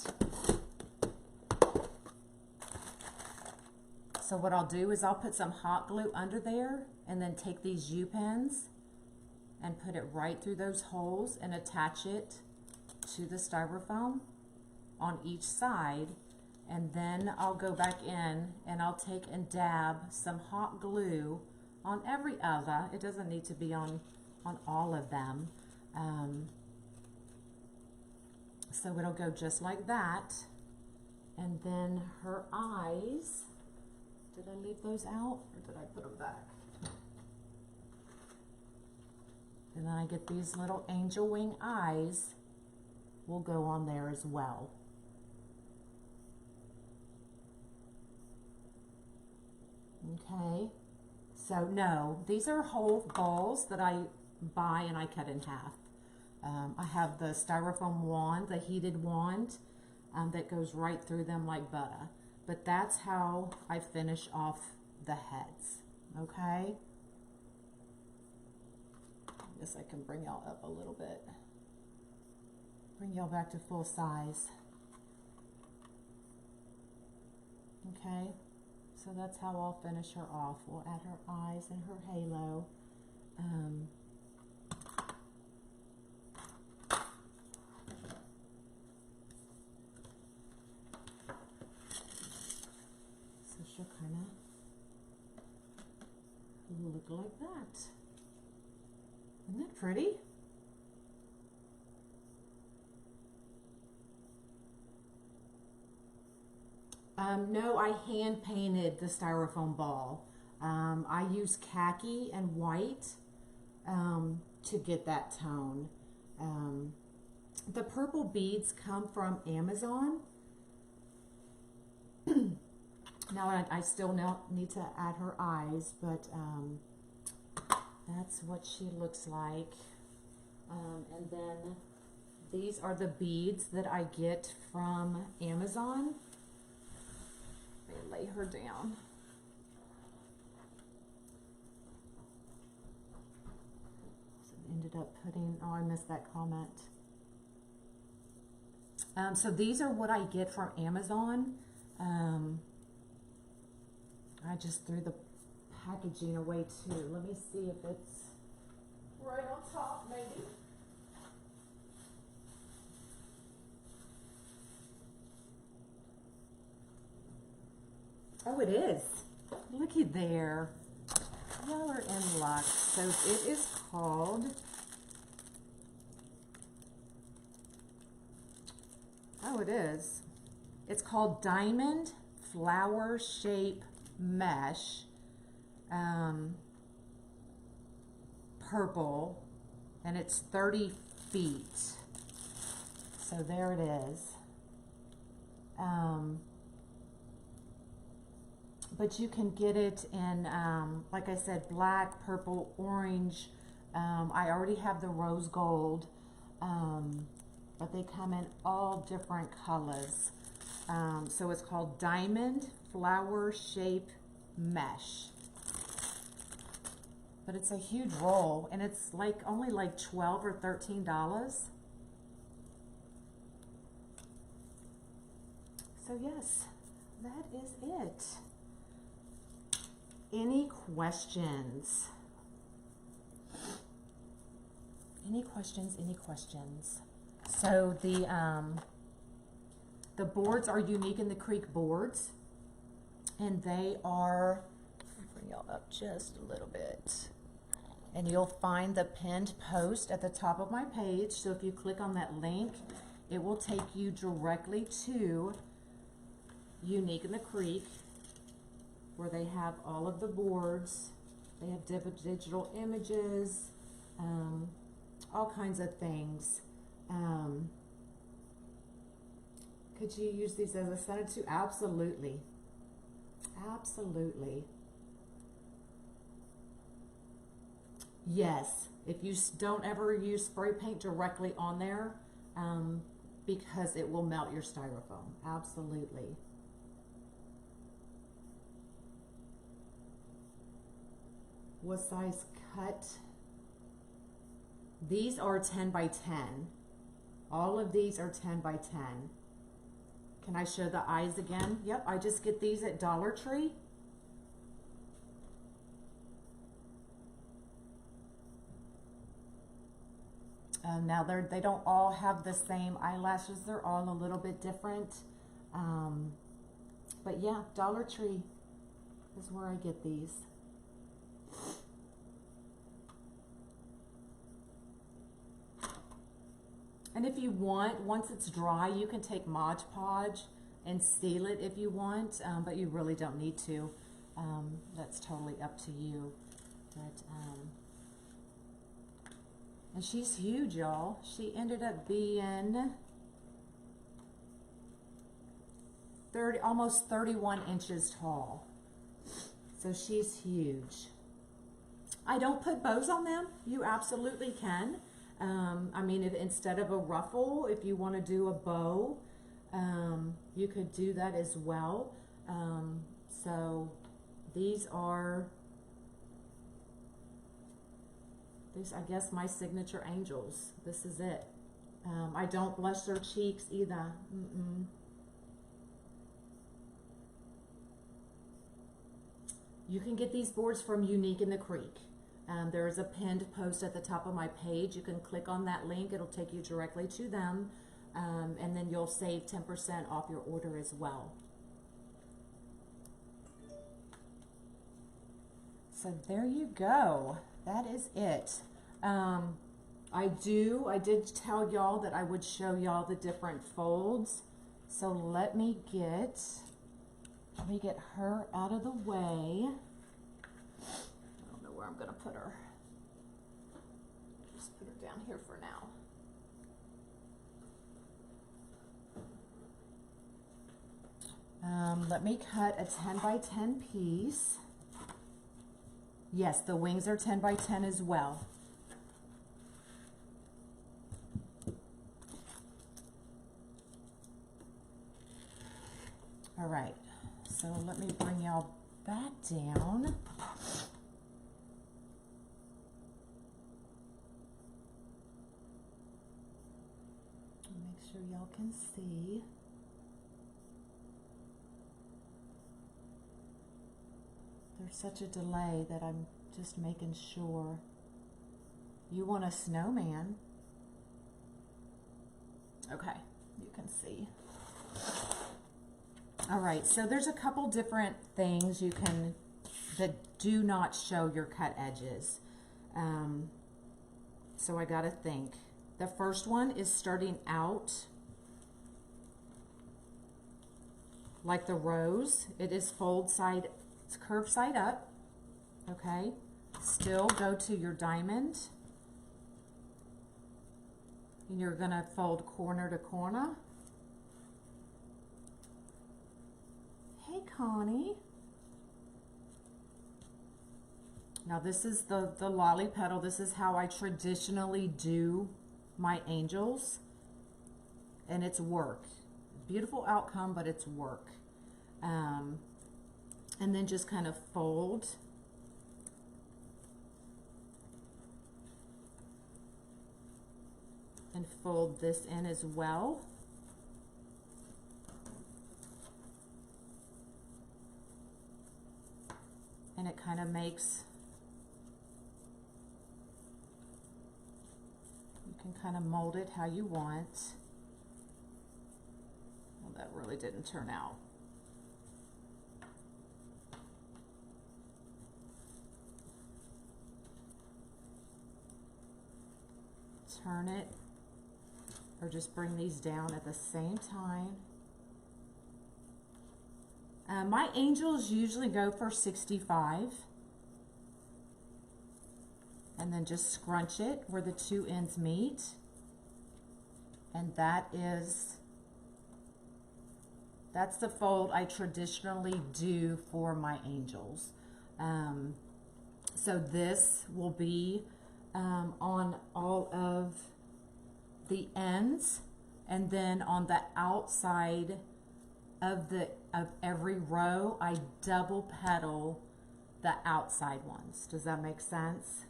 So what I'll do is I'll put some hot glue under there and then take these U-pins and put it right through those holes and attach it to the styrofoam on each side. And then I'll go back in and I'll take and dab some hot glue on every other. It doesn't need to be on all of them. So it'll go just like that. And then her eyes, Did I leave those out or did I put them back? And then I get these little angel wing eyes will go on there as well. Okay, so no, these are whole balls that I buy and I cut in half. I have the styrofoam wand, the heated wand, that goes right through them like butter. But that's how I finish off the heads, okay? I guess I can bring y'all up a little bit. Bring y'all back to full size. Okay, so that's how I'll finish her off. We'll add her eyes and her halo. So she'll kind of look like that. Isn't that pretty? No, I hand painted the styrofoam ball. I use khaki and white to get that tone. The purple beads come from Amazon. Now I still need to add her eyes, but that's what she looks like. And then these are the beads that I get from Amazon. Let me lay her down. So I ended up putting, oh, I missed that comment. So these are what I get from Amazon. I just threw the packaging away too. Let me see if it's right on top, maybe. Oh, it is. Looky there. Y'all are in luck. So it is called, oh, it is. It's called Diamond Flower Shape Mesh. Purple, and it's 30 feet. So there it is. But you can get it in, like I said, black, purple, orange. I already have the rose gold, but they come in all different colors. So it's called Diamond Flower Shape Mesh. But it's a huge roll, and it's like only like $12 or $13. So yes, that is it. Any questions? Any questions? Any questions? So the boards are Unique in the Creek boards, and they are, let me bring y'all up just a little bit, and you'll find the pinned post at the top of my page. So if you click on that link, it will take you directly to Unique in the Creek, where they have all of the boards. They have digital images, all kinds of things. Could you use these as a center too? Absolutely. Absolutely. Yes, if you don't ever use spray paint directly on there, because it will melt your styrofoam. Absolutely. What size cut? These are 10 by 10. All of these are 10 by 10. Can I show the eyes again? Yep, I just get these at Dollar Tree. Now they don't all have the same eyelashes. They're all a little bit different. But yeah, Dollar Tree is where I get these. And if you want, once it's dry, you can take Mod Podge and seal it if you want, but you really don't need to. That's totally up to you. But, and she's huge, y'all. She ended up being almost 31 inches tall. So she's huge. I don't put bows on them. You absolutely can. I mean, if instead of a ruffle, if you want to do a bow, you could do that as well. So these are, I guess, my signature angels. This is it. I don't blush their cheeks either. You can get these boards from Unique in the Creek. There is a pinned post at the top of my page. You can click on that link. It'll take you directly to them. And then you'll save 10% off your order as well. So there you go. That is it. I did tell y'all that I would show y'all the different folds. So let me get her out of the way. I don't know where I'm gonna put her. Just put her down here for now. Let me cut a 10 by 10 piece. Yes, the wings are 10 by 10 as well. All right, so let me bring y'all back down. Make sure y'all can see. There's such a delay that I'm just making sure. You want a snowman. Okay, you can see. All right, so there's a couple different things you can, that do not show your cut edges. So I gotta think. The first one is starting out like the rose. It is fold side, it's curved side up, okay? Still go to your diamond. And you're gonna fold corner to corner. Hey, Connie. Now this is the lolly petal. This is how I traditionally do my angels. And it's work. Beautiful outcome, but it's work. And then just kind of fold. And fold this in as well. And it kind of makes, you can kind of mold it how you want. Well, that really didn't turn out. Turn it, or just bring these down at the same time. My angels usually go for 65. And then just scrunch it where the two ends meet. And that's the fold I traditionally do for my angels. So this will be on all of the ends, and then on the outside of every row, I double petal the outside ones. Does that make sense?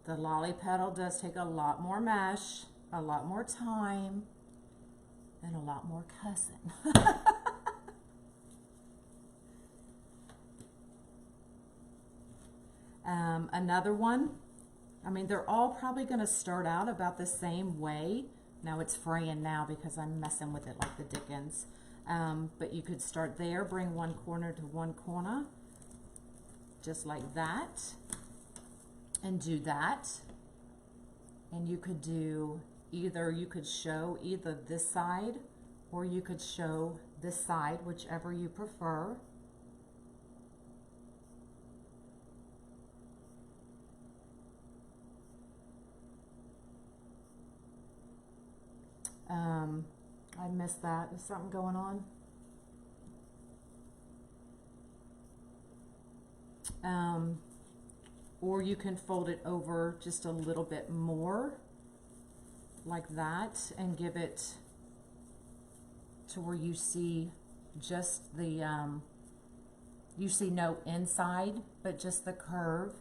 The lolly petal does take a lot more mesh, a lot more time, and a lot more cussing. Another one, I mean, they're all probably going to start out about the same way. Now it's fraying now because I'm messing with it like the dickens. But you could start there, bring one corner to one corner, just like that, and do that. And you could do either, you could show either this side or you could show this side, whichever you prefer. I missed that. Is something going on? Or you can fold it over just a little bit more like that and give it to where you see just the you see no inside but just the curve.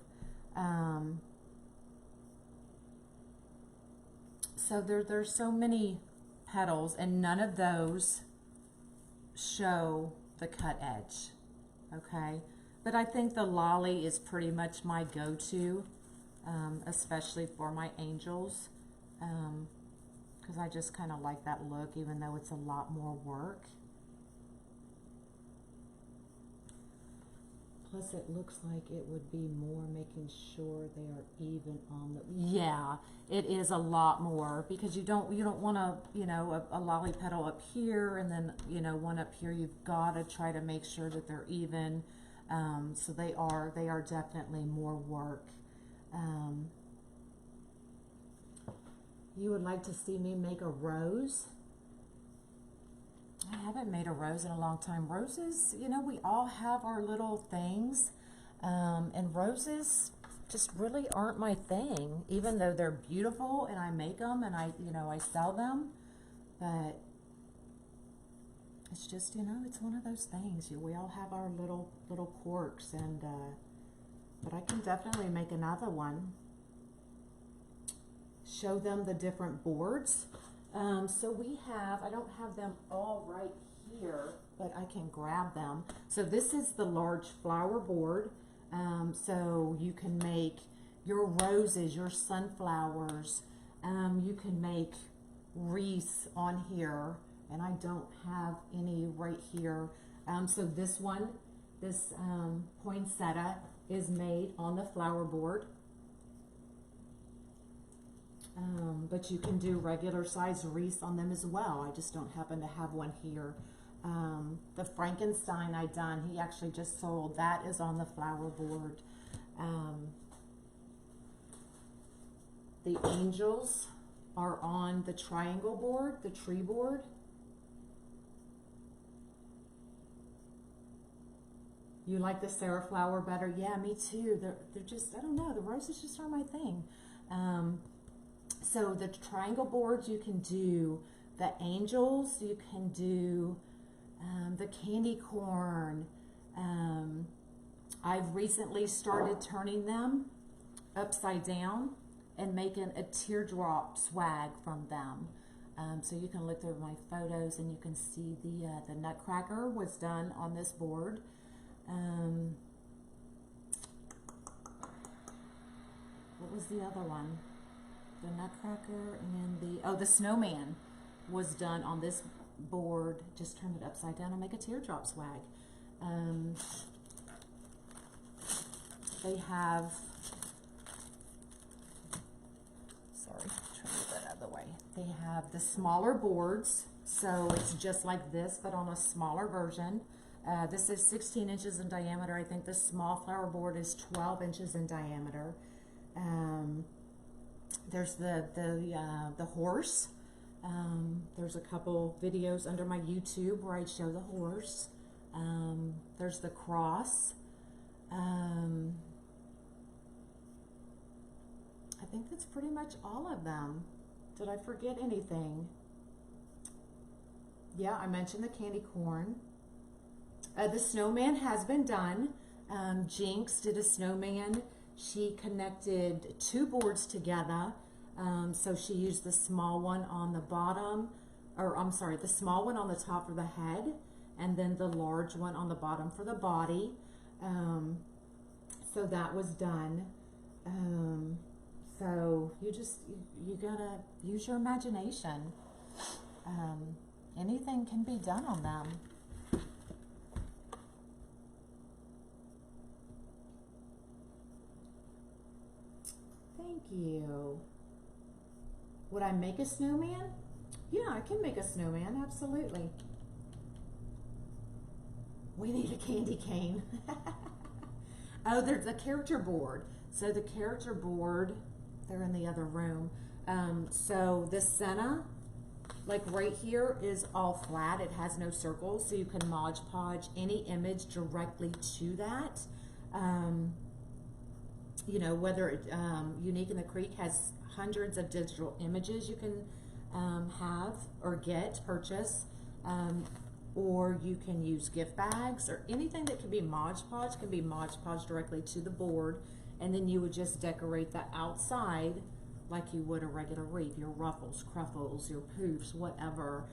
So there's so many petals and none of those show the cut edge, okay? But I think the lolly is pretty much my go-to, especially for my angels, because I just kind of like that look, even though it's a lot more work. Plus it looks like it would be more making sure they are even on the, yeah, it is a lot more, because you don't want to, you know, a lolly petal up here and then, you know, one up here. You've got to try to make sure that they're even. So they are definitely more work. You would like to see me make a rose? I haven't made a rose in a long time. Roses, you know, we all have our little things, and roses just really aren't my thing, even though they're beautiful and I make them and I sell them, but it's just, you know, it's one of those things. We all have our little quirks, and but I can definitely make another one. Show them the different boards. So we have, I don't have them all right here, but I can grab them. So this is the large flower board. So you can make your roses, your sunflowers. You can make wreaths on here. And I don't have any right here. So this one, this poinsettia is made on the flower board. But you can do regular size wreaths on them as well. I just don't happen to have one here. The Frankenstein I done, he actually just sold. That is on the flower board. The angels are on the triangle board, the tree board. You like the Sarah flower better? Yeah, me too. They're just, I don't know, the roses just aren't my thing. So the triangle boards, you can do the angels, you can do the candy corn. I've recently started turning them upside down and making a teardrop swag from them. So you can look through my photos and you can see the nutcracker was done on this board. What was the other one? The nutcracker and the snowman was done on this board. Just turn it upside down and make a teardrop swag. They have, sorry, trying to get that out of the way. They have the smaller boards, so it's just like this, but on a smaller version. This is 16 inches in diameter. I think the small flower board is 12 inches in diameter. There's the horse. There's a couple videos under my YouTube where I show the horse. There's the cross. I think that's pretty much all of them. Did I forget anything? Yeah, I mentioned the candy corn. The snowman has been done. Jinx did a snowman. She connected two boards together. So she used the small one on the bottom, or I'm sorry, the small one on the top for the head, and then the large one on the bottom for the body. So that was done. So you gotta use your imagination. Anything can be done on them. Thank you. Would I make a snowman? Yeah, I can make a snowman, absolutely. We need a candy cane. Oh, there's a character board. So the character board, they're in the other room. So the center, like right here, is all flat. It has no circles, so you can Mod Podge any image directly to that. You know, whether Unique in the Creek has hundreds of digital images you can have or purchase, or you can use gift bags, or anything that can be Mod Podge can be Mod Podge directly to the board, and then you would just decorate the outside like you would a regular wreath, your ruffles, cruffles, your poofs, whatever.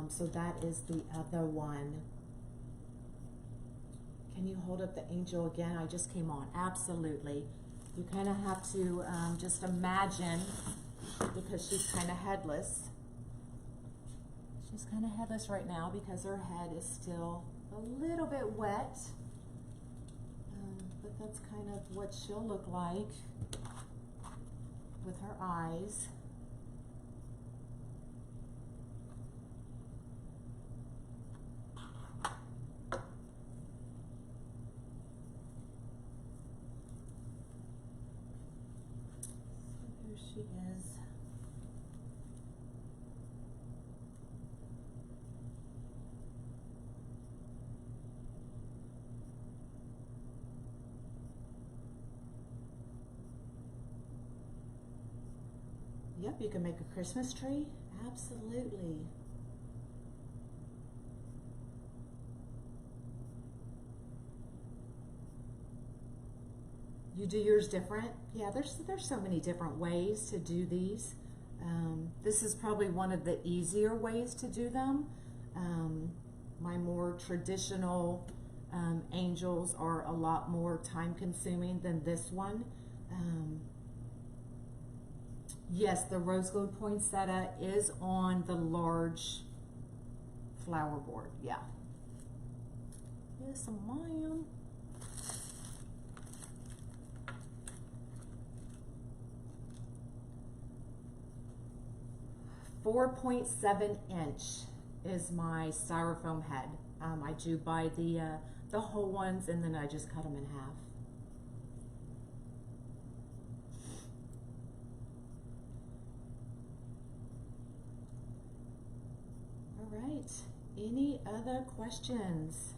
So that is the other one. Can you hold up the angel again? I just came on. Absolutely. You kind of have to just imagine, because she's kind of headless. She's kind of headless right now because her head is still a little bit wet. But that's kind of what she'll look like with her eyes. She is. Yep, you can make a Christmas tree. Absolutely. You do yours different? Yeah, there's so many different ways to do these. This is probably one of the easier ways to do them. My more traditional angels are a lot more time consuming than this one. Yes, the rose gold poinsettia is on the large flower board. Yeah. Yes, ma'am. 4.7 inch is my styrofoam head. I do buy the whole ones, and then I just cut them in half. All right, any other questions?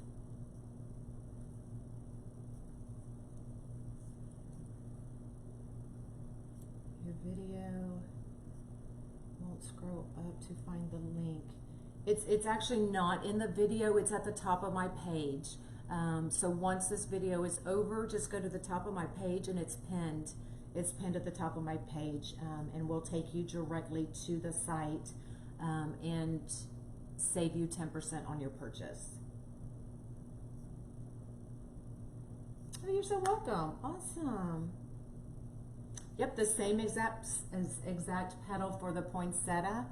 Your video won't scroll up to find the link. It's actually not in the video, it's at the top of my page. So once this video is over, just go to the top of my page, and it's pinned. It's pinned at the top of my page, and will take you directly to the site and save you 10% on your purchase. Oh, you're so welcome. Awesome. Yep, the same exact petal for the poinsettia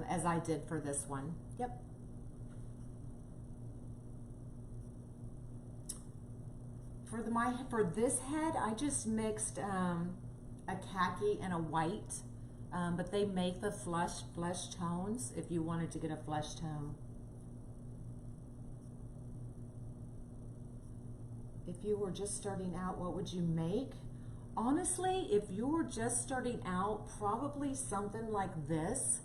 as I did for this one. Yep. For this head, I just mixed a khaki and a white, but they make the flesh tones if you wanted to get a flesh tone. If you were just starting out, what would you make? Honestly, if you were just starting out, probably something like this.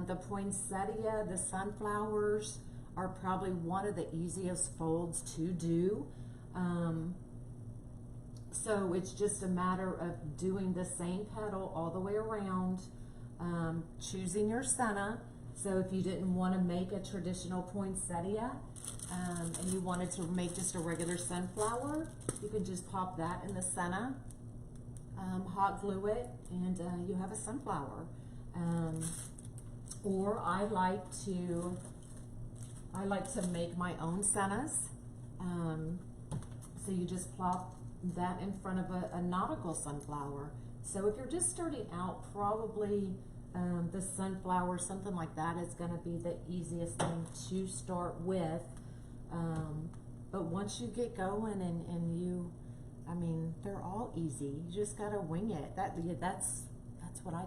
The poinsettia, the sunflowers are probably one of the easiest folds to do. So it's just a matter of doing the same petal all the way around, choosing your center. So if you didn't want to make a traditional poinsettia, and you wanted to make just a regular sunflower, you can just pop that in the center, hot glue it, and you have a sunflower. Or I like to make my own centers. So you just plop that in front of a nautical sunflower. So if you're just starting out, probably the sunflower, something like that, is going to be the easiest thing to start with. But once you get going and you, I mean, they're all easy. You just got to wing it. That's what I